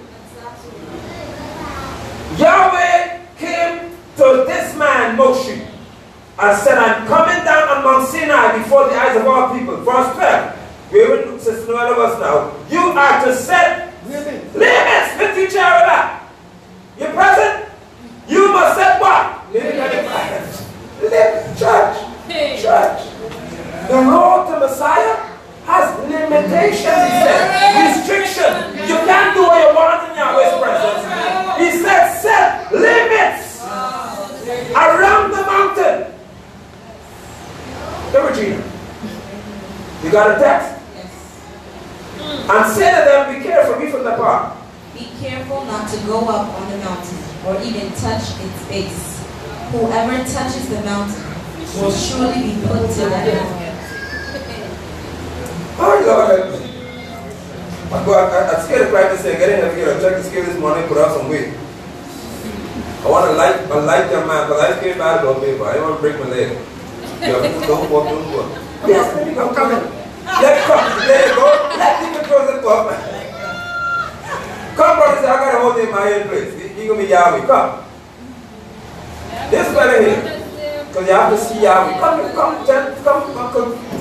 Yahweh came to this man, Moshe, and said, I'm coming down on Mount Sinai before the eyes of all people. Verse 12. We're in Sister Noel of us now. You are to set limits with each other. You present? You must set what? Limits. Church. Church. The road to Messiah has limitations, he said. Restriction. You can't do what you want in Yahweh's presence. He said, set limits around the mountain. Hey, Regina, you got a text? And say to them, be careful, be from the park. Be careful not to go up on the mountain or even touch its base. Whoever touches the mountain will surely be put to death. Oh, Lord. I'm scared to practice saying, get in here, check the scale this morning, put out some weight. I want to light your man, because I scared bad about paper. I don't want to break my leg. Don't walk. Yes, let me go, come in. Let it come, let it go. Let me close the top. Come, brother, I got to hold him in my head place. He's going to be Yahweh. Come. This better here. Because you have to see Yahweh. Come.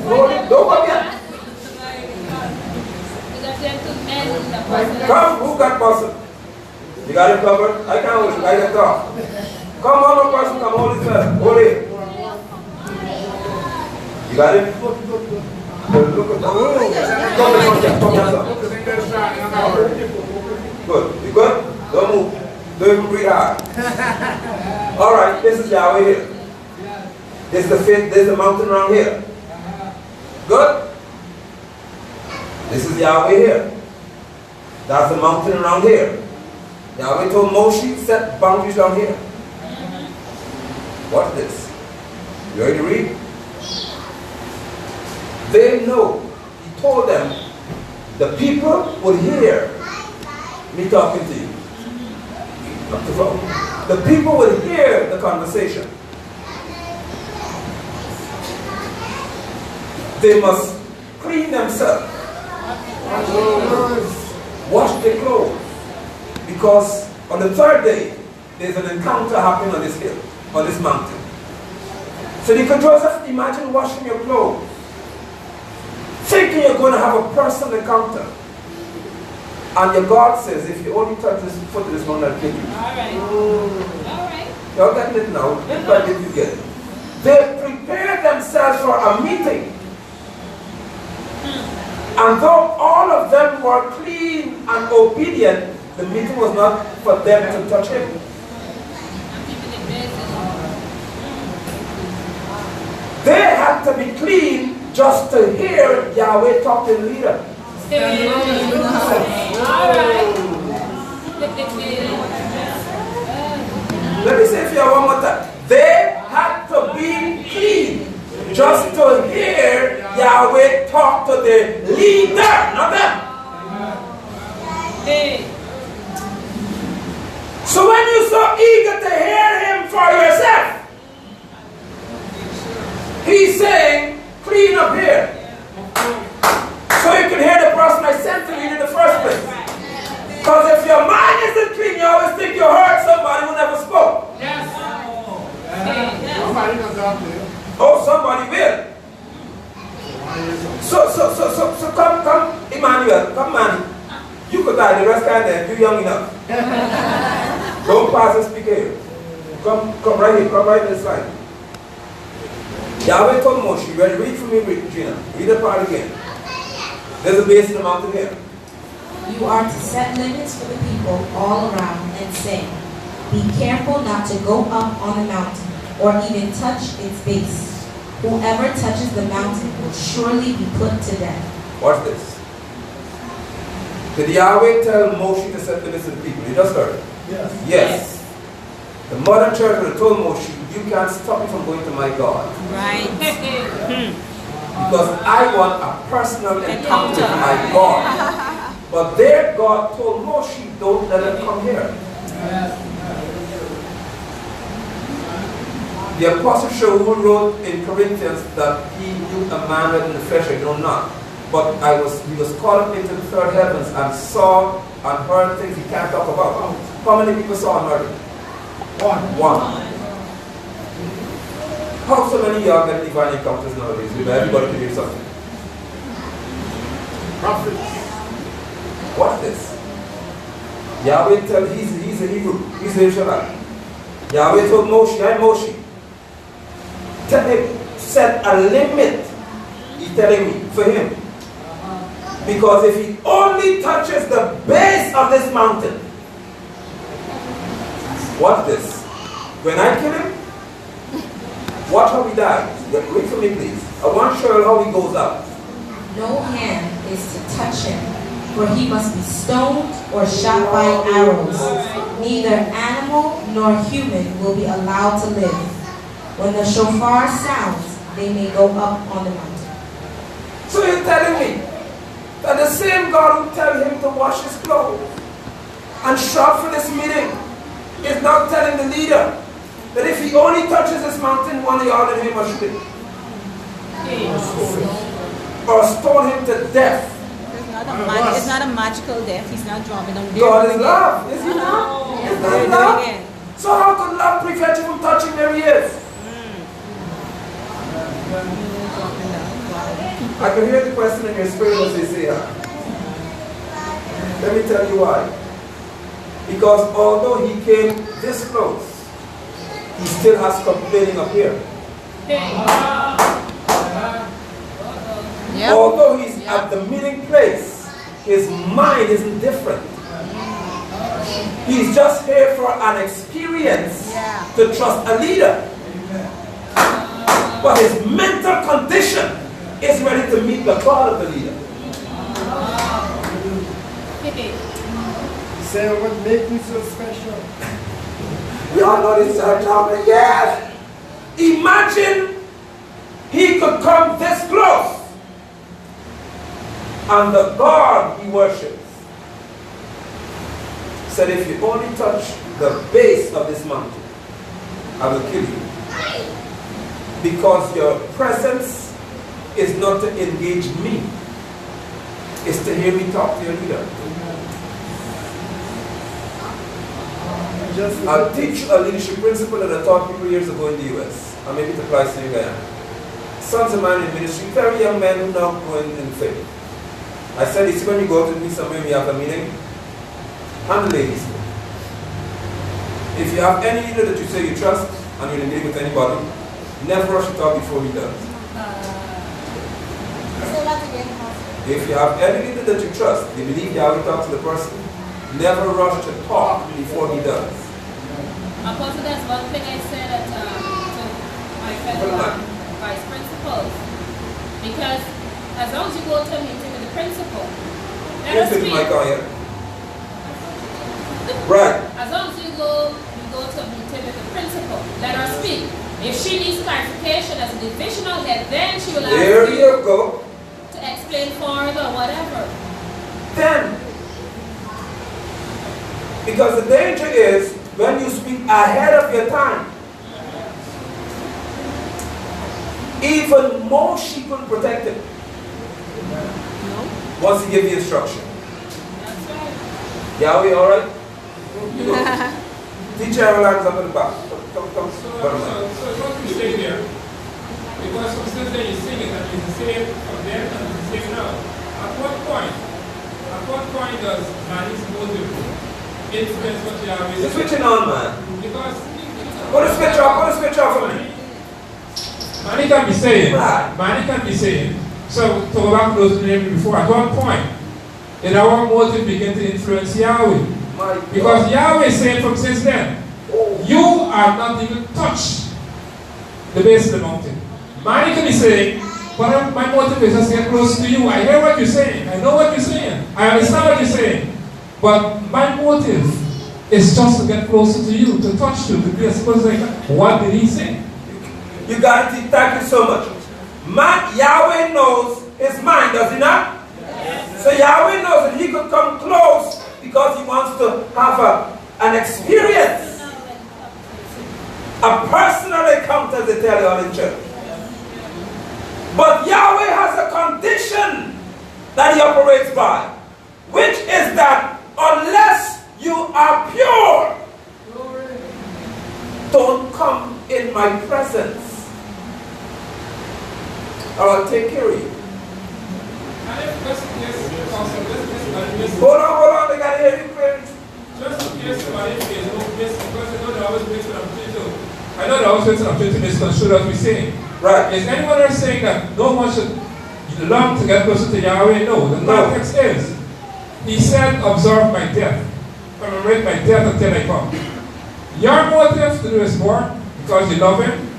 Hold it. Don't come here. Come, who got person? You got it covered? I can't hold it. I can talk. Come on, no person, come hold it first. Hold it. You got it? Look at Good. You good? Don't move. Don't even breathe hard. Alright, this is Yahweh here. This is the fifth, this is the mountain around here. Good? This is Yahweh here. That's the mountain around here. Yahweh told Moshe, set boundaries down here. What's this? You ready to read? They know. He told them, the people would hear me talking to you. The people would hear the conversation. They must clean themselves. Wash their clothes. Because on the third day, there's an encounter happening on this hill, on this mountain. So you can just imagine washing your clothes, thinking you're going to have a personal encounter. And your God says, if you only touch this foot of this mountain, I'll kill you. Alright. Y'all getting it now? But did you get it? They prepared themselves for a meeting. And though all of them were clean and obedient, the meeting was not for them to touch him. They had to be clean just to hear Yahweh talk to the leader. Let me say it for you one more time. They had to be clean just to hear Yahweh talk to the leader, not them. So when you're so eager to hear him for yourself, he's saying, clean up here. So you can hear the person I sent to you die, the rest kind of you young enough. Don't pass and speak here. Come right here, come right this line. Yahweh told Moshe, read for me, Gina. Read the part again. There's a base in the mountain here. You are to set limits for the people all around and say, be careful not to go up on the mountain or even touch its base. Whoever touches the mountain will surely be put to death. Watch this. Did Yahweh tell Moshe to set limits to the people? You just heard it. Yes. Yes. The modern church would have told Moshe, you can't stop me from going to my God. Right. Because I want a personal encounter with my God. But their God told Moshe, don't let him come here. The Apostle Shaul wrote in Corinthians that he knew a man in the flesh, I know not. But he was caught up into the third heavens and saw and heard things he can't talk about. How many people saw and heard it? One. How so many of y'all get divine encounters nowadays? Everybody can hear something. Prophets. What's this? Yahweh told, he's a Hebrew, he's an Israelite. Yahweh told Moshe, I'm Moshe. Tell him, set a limit, he's telling me, for him. Because if he only touches the base of this mountain, watch this. When I kill him, watch how he dies. Wait for me, please. I want to show you how he goes out. No hand is to touch him, for he must be stoned or shot by arrows. Neither animal nor human will be allowed to live. When the shofar sounds, they may go up on the mountain. So you're telling me that the same God who tell him to wash his clothes and shop for this meeting is now telling the leader that if he only touches this mountain, one of y'all in him or shoot him. Or stone him to death. It's not a magical death. He's not dropping them. God is love, is he not? Is that love? So how could love prevent you from touching where he is? I can hear the question in your spirit as they say that. Let me tell you why. Because although he came this close, he still has complaining up here. Yep. Although he's at the meeting place, his mind isn't different. He's just here for an experience to trust a leader. But his mental condition is ready to meet the God of the leader. Say what makes me so special. We all know this topic. Yes. Imagine he could come this close. And the God he worships said, if you only touch the base of this mountain, I will kill you. Because your presence is not to engage me. It's to hear me talk to your leader. I'll teach you a leadership principle that I taught people years ago in the US. And maybe it applies to you guys. Sons of mine in ministry, very young men who now go in faith. I said, it's when you go out to meet somewhere and you have a meeting, handle ladies. If you have any leader that you say you trust and you're in a meeting with anybody, never rush to talk before he does. If you have any leader that you trust, you believe Yahweh talk to the person, never rush to talk before he does. Apostle, that's one thing I said to my fellow vice principals. Because as long as you go to a meeting with the principal, let her speak. Right. As long as you go to a meeting with the principal, let her speak. If she needs clarification as a divisional head, then she will ask there you go. To explain further or whatever. Then, because the danger is when you speak ahead of your time, even more sheep will protect it. Once he gives you instruction. That's right. Yahweh, all right? Teacher Arolan's up in the back. Come. So what you say there, because some sister is singing that it's the same for them and it's the same now. At what point point does man's motive influence what Yahweh You're says? switching on, man. Because Put a switch off for me. man can be saying, Right. man can be saying. So to go back to those names before, at one point, in our motive begin to influence Yahweh. My God. Because Yahweh is saying from since then, you are not even touched the base of the mountain. Man can be saying, but my motive is just to get close to you. I hear what you're saying. I know what you're saying. I understand what you're saying. But my motive is just to get closer to you, to touch you, to be as close as I can. What did he say? You got it. Thank you so much. Man, Yahweh knows his mind, does he not? Yes. So Yahweh knows that he could come close because he wants to have an experience. A personal encounter, they tell you all in church. But Yahweh has a condition that he operates by, which is that unless you are pure, don't come in my presence, or I'll take care of you. Hold on, they gotta hear you clearly. Just in case somebody is no miss, because I know they always make an opportunity. I know they always make an opportunity to misconstrue what we're saying. Right. Is anyone else saying that no one should long to get closer to Yahweh? No. The context is, he said, observe my death. Commemorate my death until I come. Your motive to do his work because you love him,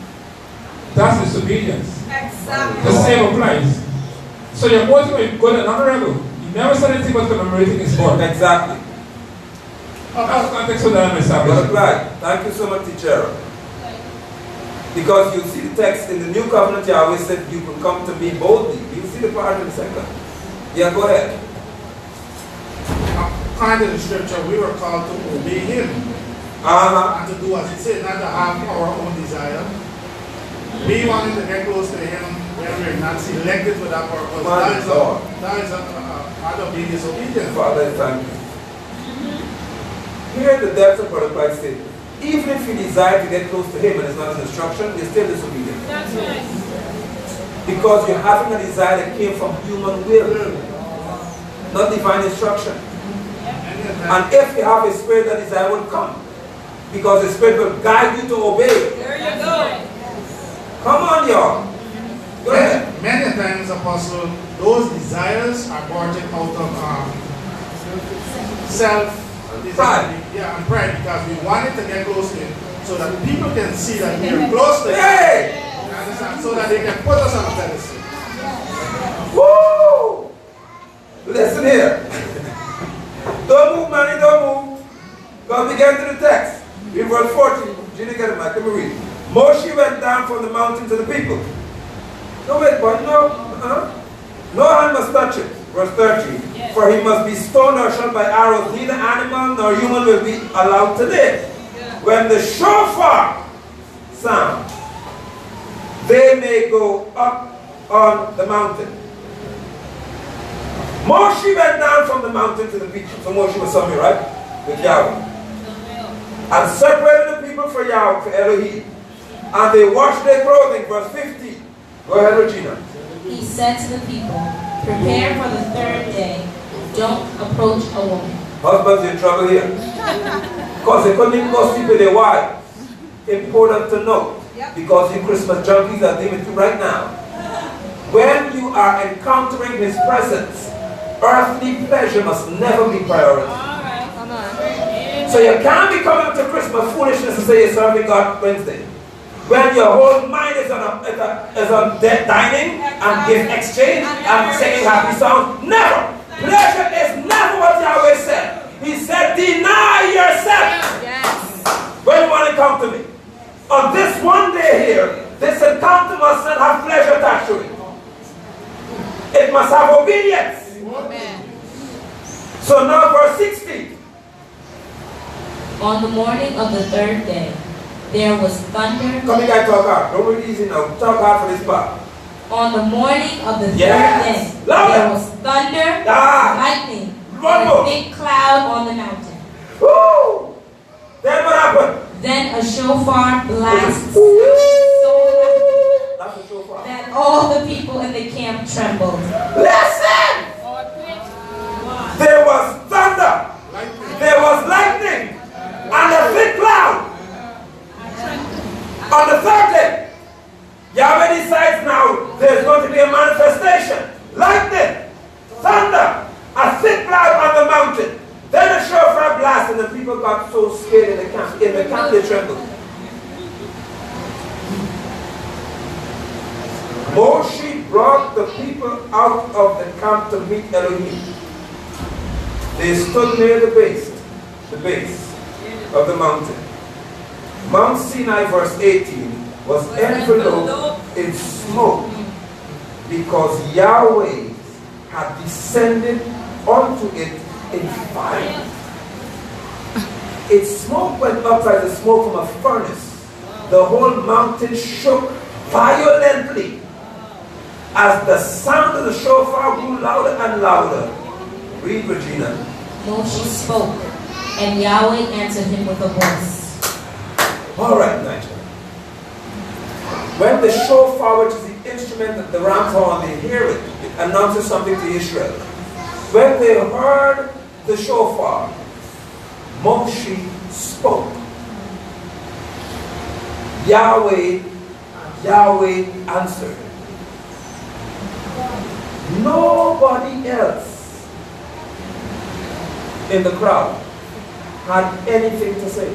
that's disobedience. Exactly. The same applies. So your motive is good and honorable. You never said anything about commemorating his work. Exactly. That's the context for that I'm Well establishing. applied. Thank you so much, teacher. Because you see the text in the New Covenant, Yahweh said, you can come to me boldly. You see the part in the second. Yeah, go ahead. According to the scripture, we were called to obey him and to do as he said, not to have our own desire. We wanted to get close to him when we're not selected for that purpose. That is a part of being disobedient. Father, thank you. Here the depth of Brother Christ's statement. Even if you desire to get close to him and it's not an instruction, you're still disobedient. That's right. Because you're having a desire that came from human will, not divine instruction. And if you have a spirit, that desire will come. Because the spirit will guide you to obey. There you go. Come on, y'all. Go ahead. Many times, Apostle, those desires are born out of self. Pride. Yeah, and pride, because we wanted to get close to him so that people can see that we are close to him. Hey! You understand? So that they can put us on a pedestal. Woo! Listen here. Don't move, man, don't move. Because we get to the text. Read verse 14. Gina, get it, man. Come and read. Moshe went down from the mountain to the people. No, wait, but no. No hand must touch it. Verse 13. Yes. For he must be stoned or shot by arrows. Neither animal nor human will be allowed to live. Yeah. When the shofar sounds, they may go up on the mountain. Moshe went down from the mountain to the people. So Moshe was somewhere, right? With Yahweh. And separated the people for Yahweh, for Elohim. And they washed their clothing. Verse 15. Go ahead, Regina. He said to the people, prepare for the third day. Don't approach a woman. Husbands in trouble here. Because they couldn't even go sleep with their wives. Important to note. Yep. Because you Christmas junkies are dealing with you right now. When you are encountering his presence, earthly pleasure must never be priority. Alright. Come on. So you can't be coming to Christmas foolishness and say you're serving God Wednesday. When your whole mind is on dining and gift exchange and singing happy songs. Never. Pleasure is never what Yahweh said. He said, deny yourself. Yes. When you want to come to me. On this one day here, this encounter must not have pleasure attached to it. It must have obedience. Amen. So now verse 16. On the morning of the third day, there was thunder. Come here, guys, talk hard. Don't read easy now. Talk hard for this part. On the morning of the Yes. third day, Louder. there was thunder, lightning, One and more. a thick cloud on the mountain. Woo! Then what happened? Then a shofar blast so loud That's the shofar. that all the people in the camp trembled. Listen! There was happened and people got so scared in the camp. In the camp they trembled. Moshe brought the people out of the camp to meet Elohim. They stood near the base of the mountain. Mount Sinai, verse 18, was enveloped in smoke because Yahweh had descended onto it in fire. Its smoke went up like the smoke from a furnace. The whole mountain shook violently as the sound of the shofar grew louder and louder. Read, Regina. Moshe spoke, and Yahweh answered him with a voice. All right, Nigel. When the shofar, which is the instrument that the ram's horn, they hear it, it announces something to Israel. When they heard the shofar, Moshe spoke. Yahweh answered. Nobody else in the crowd had anything to say.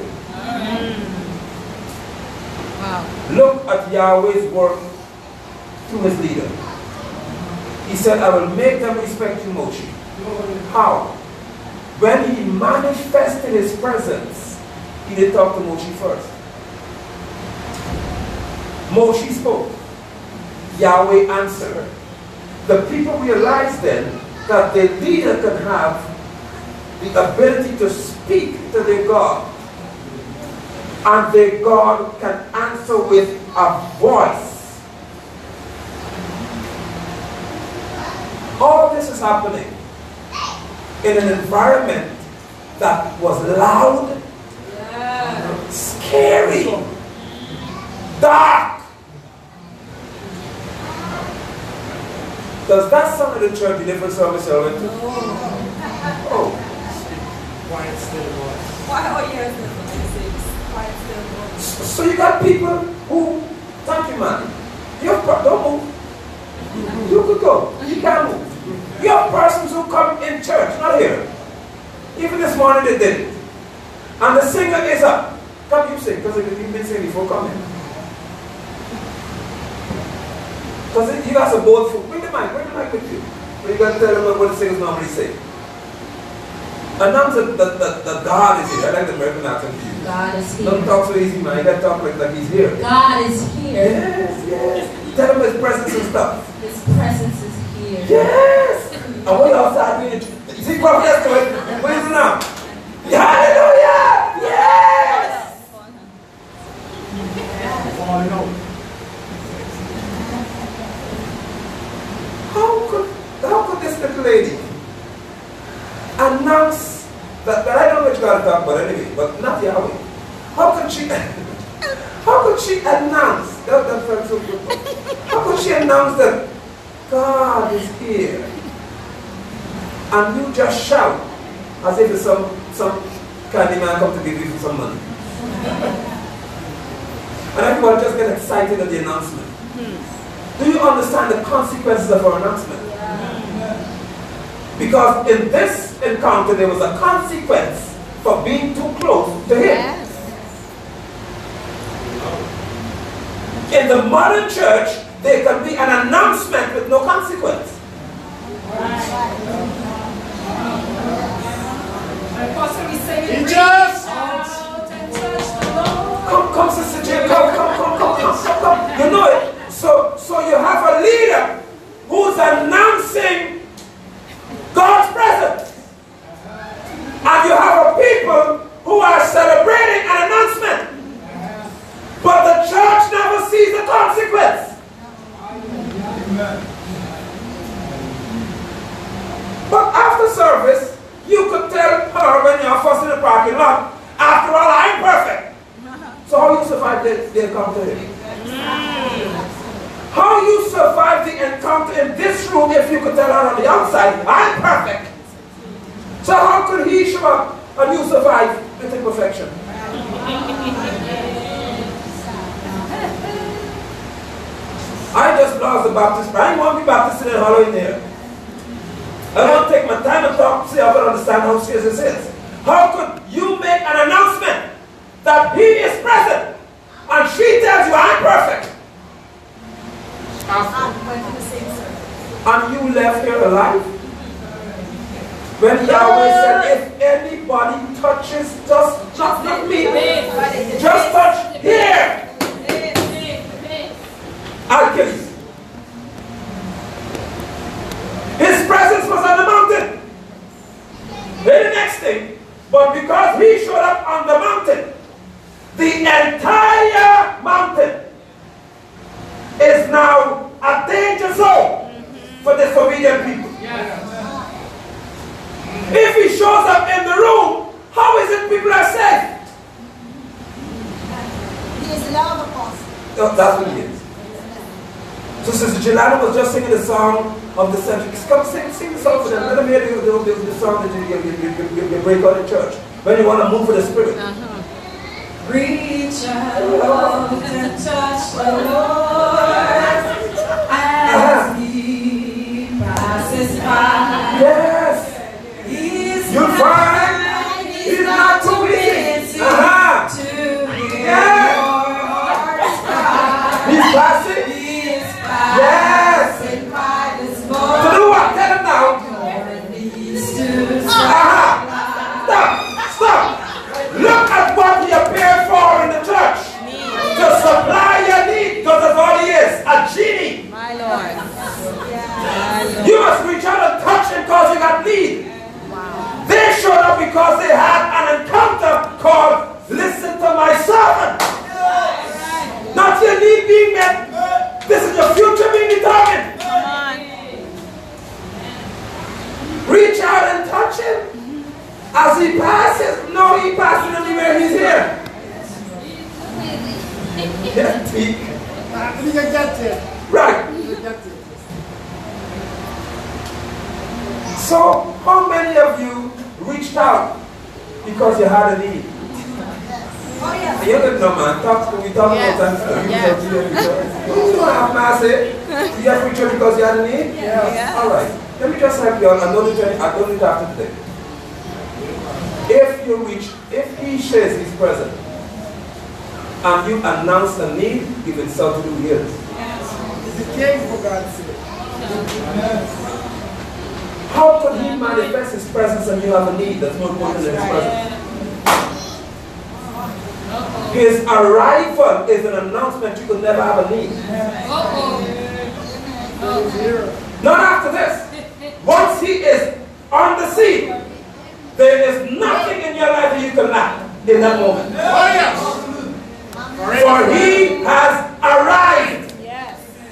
Wow. Look at Yahweh's work through his leader. He said, I will make them respect you, Moshe. How? When he manifested his presence, he did talk to Moshe first. Moshe spoke. Yahweh answered. The people realized then that the leader can have the ability to speak to their God. And their God can answer with a voice. All this is happening in an environment that was loud, scary, dark. Does that sound like the church Deliverance service I went to? Oh. Quiet still voice. Oh, yes, that's what I say. Quiet still voice. So you got people who, thank you, man. Don't move. You could go. You can't move. You have persons who come in church, not here. Even this morning they did it. And the singer is up. Come, you sing, because you've been singing before coming. Because you guys are both full. Bring the mic with you. You got to tell them what the singers normally say. Announce that God is here. I like the American accent for you. God is here. Don't talk so easy, man. You got to talk like he's here. God is here. Yes. Tell him his presence and stuff. His presence is here. Yes. And when you're outside doing it, you see prophetess to it. What is it now? Hallelujah. Yes. Falling out. How could this little lady announce that I don't know what you got to talk about anyway, but not Yahweh. How could she announce that felt so good? How could she announce that God is here? And you just shout as if it's some candy man come to give you some money. And everyone just get excited at the announcement. Do you understand the consequences of our announcement? Because in this encounter, there was a consequence for being too close to him. Yes. In the modern church, there can be an announcement with no consequence. Apostle, we say He just Come, Sister Jane, come. You know it. So you have a leader who's announcing God's presence. And you have a people who are celebrating an announcement. But the church never sees the consequence. But after service, you could tell her when you're first in the parking lot, after all, I'm perfect. So how you survive the encounter here? How you survive the encounter in this room if you could tell her on the outside, I'm perfect. So how could he show up and you survive with imperfection? I just lost the Baptist. I want to be Baptist in the hollow in there. I want to take my time and talk, see if I can understand how serious this is. How could you And you left here alive? When Yahweh said, if anybody touches, just not me, just touch here, I'll kill you. His presence was on the mountain. Then the next thing, but because he showed up on the mountain, the entire mountain is now a danger zone for disobedient people. If he shows up in the room, how is it people are safe? He is love apostle. Oh, that's what he is. So Sister Jelana was just singing the song of the century. Come sing the song for them. Let them hear the song that you break out in church. When you want to move for the Spirit. Reach out and touch the Lord as He passes by. Yes. You'll find He's not too busy. Yeah. He's passing. Yes. To do what? Tell him now. Stop. Look at what he appeared for in the church. To supply your need. Because that's all he is. A genie. My Lord. You must reach out and touch him because you got need. They showed up because they had an encounter called listen to my servant. Not your need being met. This is your future being determined. Reach out and touch him. As he passes, no, he passes anywhere, he's here. Right. So, how many of you reached out because you had a need? You don't know, man. We talk about time. You don't have massive. You have reached out because you had a need? Yeah. All right. Let me just help you out. I don't need to after today. If he shares his presence and you announce a need, give it so to do ears. It's the king, for God's sake. How could he manifest his presence and you have a need that's more important than his presence? His arrival is an announcement you could never have a need. Not after this. Once he is on the scene, there is nothing in your life that you can lack in that moment. For he has arrived.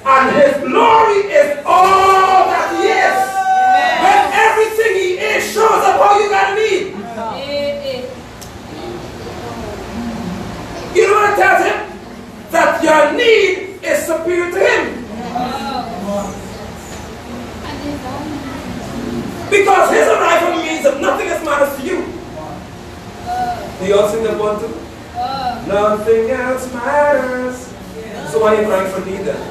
And his glory is all that he is. When everything he is shows up, all you gotta need. You know what it tells him? That your need is superior to him. Because his arrival means that nothing else matters to you. Do you all sing that one too? Nothing else matters. So why are you crying for need then?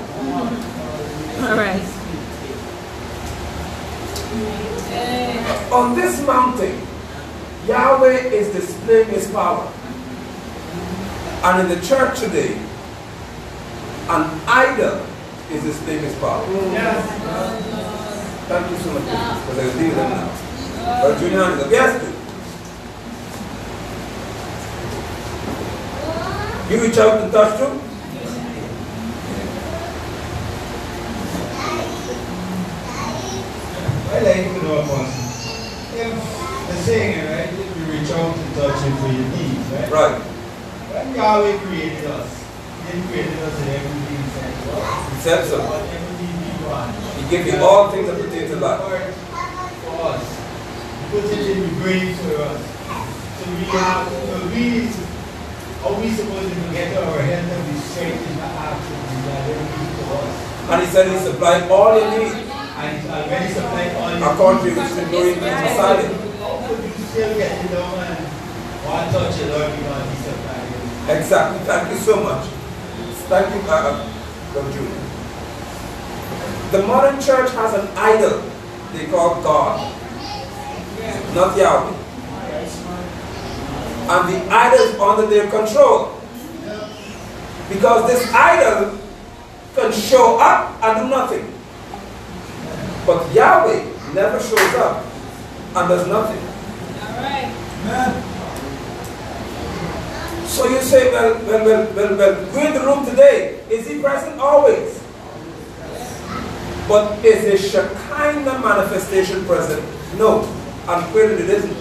All right. On this mountain, Yahweh is displaying his power. And in the church today, an idol is displaying his power. Thank you so much, because I was leaving them now. But Junior is yes, you reach out and touch too? I like to know, Apostle. If the saying, right, if you reach out and touch him for your needs, right? Right. When Yahweh created us, he created us in everything he said to us. He said so. Everything we want. He gave you all things that pertain to life. For us. He put it in the brain for us. So we have, are we supposed to get our health and be strengthened to action that everything for us? And he said he supplied all your needs. And he's already supplied all your according to his glory and Messiah. How could you still get it down and one touch it, Lord, because he supplied it? Exactly. Thank you so much. Thank you, Brother Julian. The modern church has an idol they call God, not Yahweh. And the idol is under their control. Because this idol can show up and do nothing. But Yahweh never shows up and does nothing. All right. So you say, well, we're in the room today. Is he present? Always. But is a Shekinah manifestation present? No. And clearly it isn't.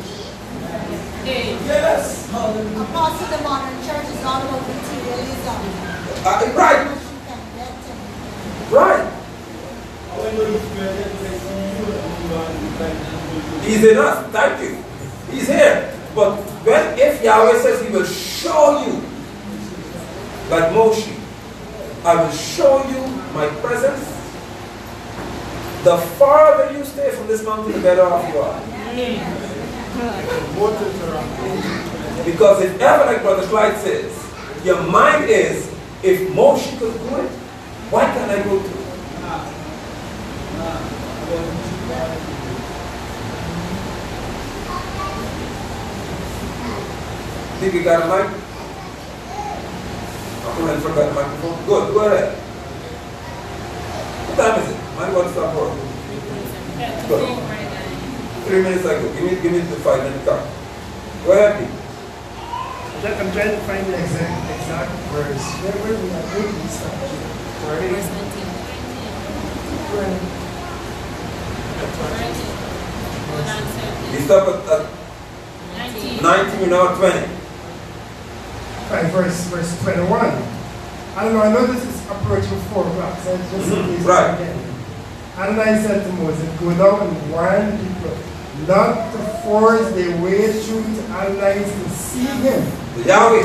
Yes. Apostle, the modern church is all about materialism. Right. Right. He's in us. Thank you. He's here. But if Yahweh says he will show you, like Moshe, I will show you my presence, the farther you stay from this mountain, the better off you are. Because if ever, like Brother Clyde says, your mind is, if Moshe could do it, why can't I go too? Think you got a mic? I forgot the microphone. Good, go ahead. What time is it? Mine got to stop work. Good. 3 minutes ago. Give me the 5 minute count. Go ahead, Pete. I'm trying to find the exact verse. Where we are going to start? Verse 19. You stop at 19, we're now at 20. Right, verse 21. I don't know, I know this is approaching 4 o'clock, so it's just in case right. again. And I said to Moses, go down and warn people not to force their way through to Adonai to see him. The Yahweh.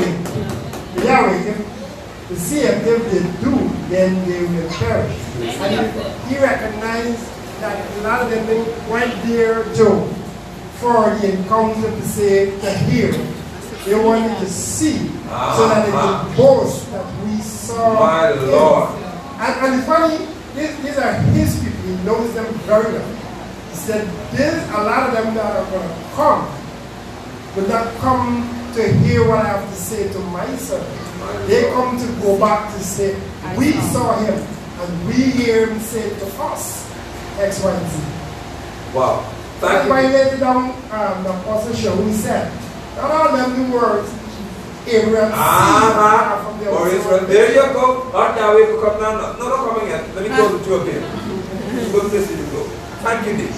To see him, if they do, then they will perish. And he recognized that a lot of them went there, Joe, for the encounter to say, to hear. They wanted to see, so that they could boast that we saw my him. Lord. And it's funny, these are his people, he knows them very well. He said, there's a lot of them that are going to come, but not come to hear what I have to say to my servant. They come to go back to say, we saw him, and we hear him say to us, X, Y, and Z. Wow. That's why later down, the Apostle Shaul said, not all them the words Abraham from the Israel. There you go. Not Yahweh to come down. No, not coming yet. Let me close the two up here. Go to this, you go. Thank you, Dick.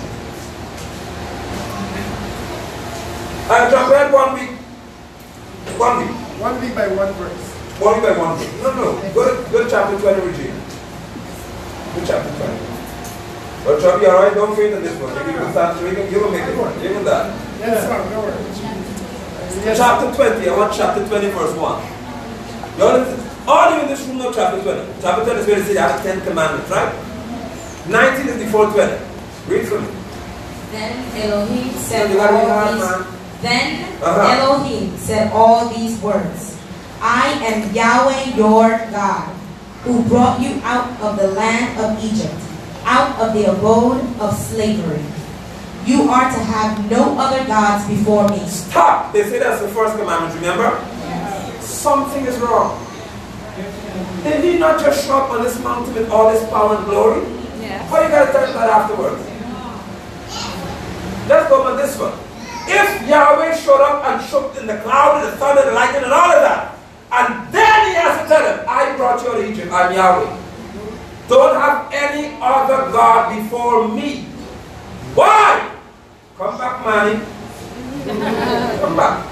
John, we had 1 week. 1 week. 1 week by 1 verse. 1 week by 1 week. No. Go to chapter 20, Regina. Go to chapter 20. But Chubby, alright, don't faint in this one. You will make it one. Even that. Yes, sir, no worries. Chapter 20, I want chapter 20, verse 1. All you in this room know chapter 20. Chapter 20 is where it says you have 10 commandments, right? 19 is before 20. Read for me. Then Elohim said all these words. I am Yahweh your God, who brought you out of the land of Egypt, out of the abode of slavery. You are to have no other gods before me. Stop! They say that's the first commandment, remember? Yes. Something is wrong. Did he not just show up on this mountain with all his power and glory? Yeah. Why you gotta tell that afterwards? Let's go on this one. If Yahweh showed up and shook in the cloud and the thunder and the lightning and all of that, and then he has to tell him, I brought you out of Egypt, I'm Yahweh. Don't have any other God before me. Why? Come back, Manny. Come back.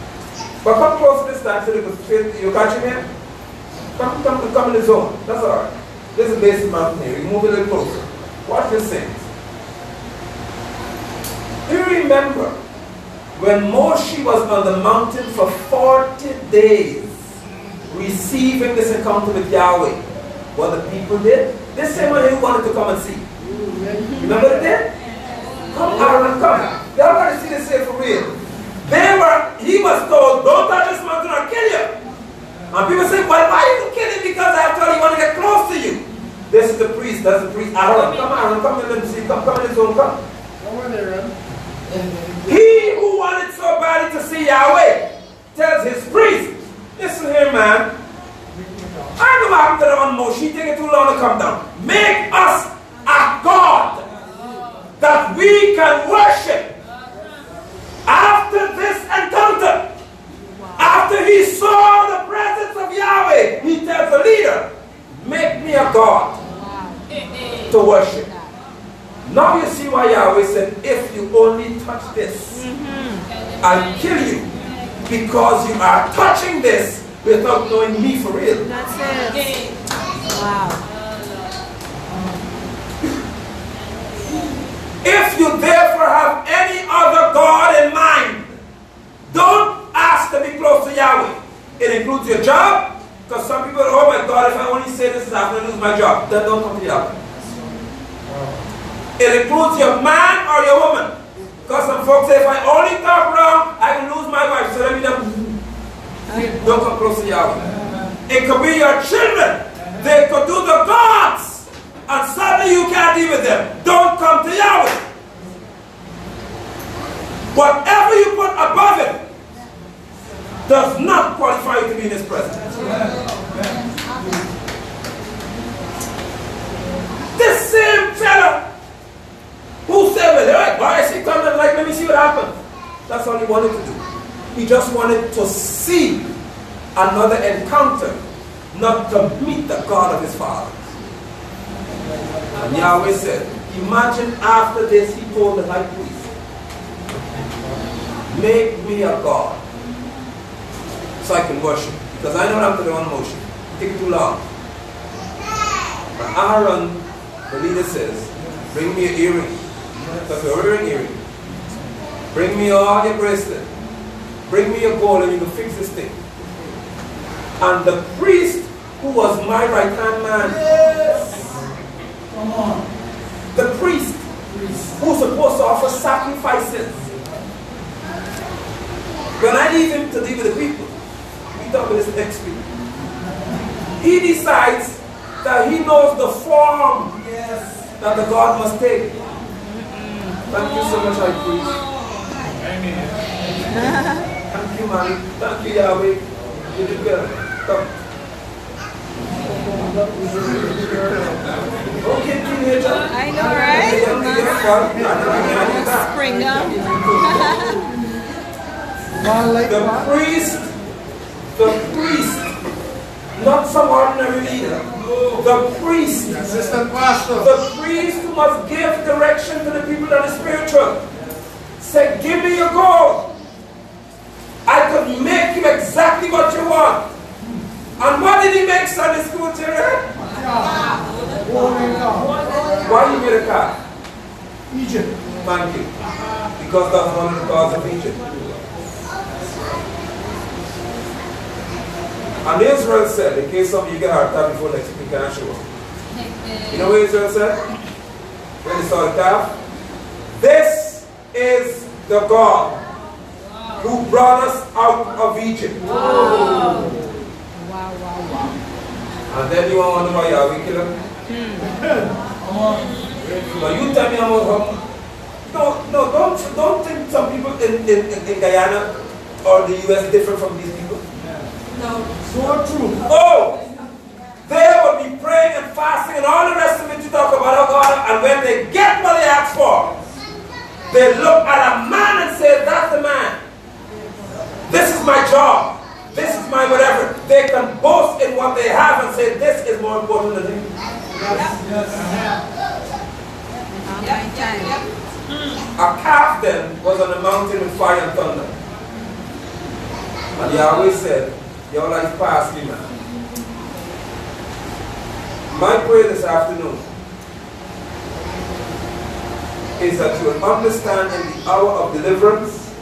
But come closer this time so you catch him here. Come in the zone. That's alright. This is the base of the mountain here. You move a little closer. Watch this thing. Do you remember when Moshe was on the mountain for 40 days receiving this encounter with Yahweh? What the people did? This same one who wanted to come and see. Remember they did? Come, Aaron, come. They all got to see this here for real. He was told, don't touch this mountain or kill you. And people say, well, why are you killing? Because I told you want to get close to you. This is the priest, that's the priest. Aaron, come and let me see. Come in his own, come. Come on there, Aaron. He who wanted so badly to see Yahweh tells his priest, listen here, man. I know what happened to the one Moshe. He taking too long to come down. Make us a God. that we can worship. After this encounter, after he saw the presence of Yahweh, he tells the leader, make me a God to worship. Now you see why Yahweh said, if you only touch this, I'll kill you. Because you are touching this without knowing me for real. That's it. Wow. If you therefore have any other God in mind, don't ask to be close to Yahweh. It includes your job, because some people, oh my God, if I only say this, I'm going to lose my job. Then don't come to Yahweh. It includes your man or your woman. Because some folks say, if I only talk wrong, I can lose my wife. So let me don't come close to Yahweh. It could be your children. They could do the gods. And suddenly you can't be with them. Don't come to Yahweh. Whatever you put above it does not qualify you to be in his presence. This same fella who said, well, why is he coming? Like, let me see what happens. That's all he wanted to do. He just wanted to see another encounter, not to meet the God of his father. And Yahweh said, imagine after this he told the high priest, make me a God so I can worship. Because I know I'm to do one motion. Take too long. But Aaron, the leader, says, bring me an earring. Because we're wearing earring. Bring me all your bracelet. Bring me your gold and you can fix this thing. And the priest, who was my right hand man, the priest who's supposed to offer sacrifices. When I leave him to deal with the people, we talk about this next week. He decides that he knows the form that the God must take. Thank you so much, High Priest. Thank you, man. Thank you, Yahweh. You did well. Come. Okay, teenager. I know, right? Spring up. The priest, not some ordinary leader. The priest, assistant pastor. The priest must give direction to the people that are spiritual. Say, give me your gold. I could make you exactly what you want. And what did he make Sunday school children? Why you made a car? Egypt. Thank you. Because that's one of the gods of Egypt. And Israel said, in case some of you get hard time before next week, can I show up? You know what Israel said? When they saw the calf? This is the God who brought us out of Egypt. Wow. And then you want to wonder why Yahweh kill him? Now you tell me about how. No, don't think some people in Guyana or the US different from these people. No. So true. Oh! They will be praying and fasting and all the rest of it you talk about, oh God, and when they get what they ask for, they look at a man and say, that's the man. This is my job. This is my whatever. They can boast in what they have and say, this is more important than him. A calf then was on the mountain with fire and thunder. And Yahweh said, your life passed me, man. My prayer this afternoon is that you will understand in the hour of deliverance,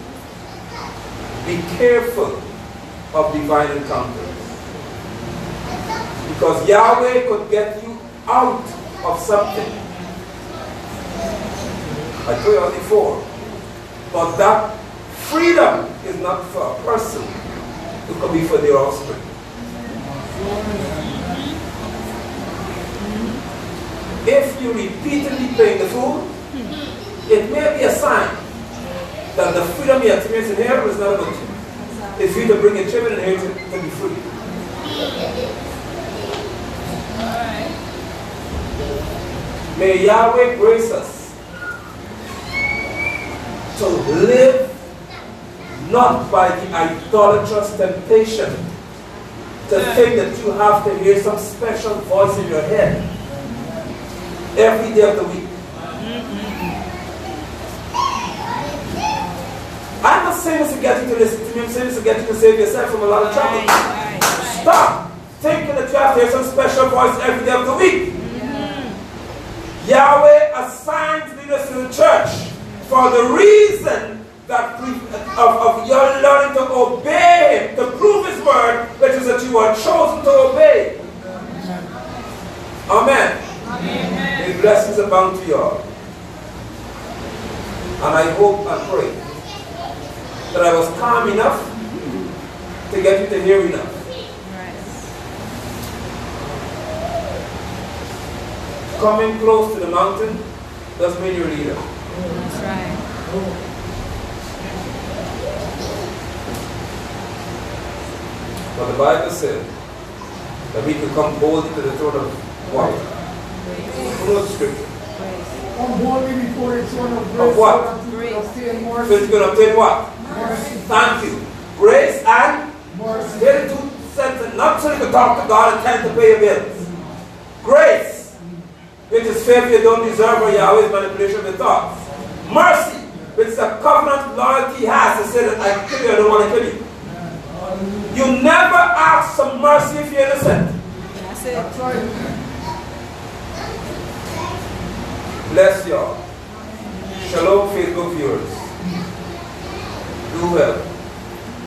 be careful of divine encounters. Because Yahweh could get you out of something. I told you before. But that freedom is not for a person. It could be for their offspring. If you repeatedly pay the fool, it may be a sign that the freedom you experience in here is not about you. It's for you to bring your children in here to be free. May Yahweh grace us to live not by the idolatrous temptation to think that you have to hear some special voice in your head every day of the week. I'm not saying this to get you to listen to me, I'm saying this to get you to save yourself from a lot of trouble. Stop thinking that you have to hear some special voice every day of the week. Yahweh assigns leaders to the church for the reason that of your learning to obey Him, to prove His word, which is that you are chosen to obey. Amen. Amen. His blessings abound to you all. And I hope and pray that I was calm enough to get you to hear enough. Coming close to the mountain doesn't mean you're a leader. That's right. But the Bible said that we could come boldly to the throne of what? Who knows the scripture? Come boldly before the throne of grace. Of what? So you're going to obtain what? Mercy. Thank you. Grace and Mercy. Here the two sentences, not so you can talk to God and tend to pay your bills. Grace, which is faith you don't deserve, or Yahweh's manipulation of your thoughts. Mercy, which is a covenant loyalty He has to say that I kill you, I don't want to kill you. You never ask for mercy if you're innocent. That's it. That's right. Bless y'all. Shalom, Facebook viewers. Do well.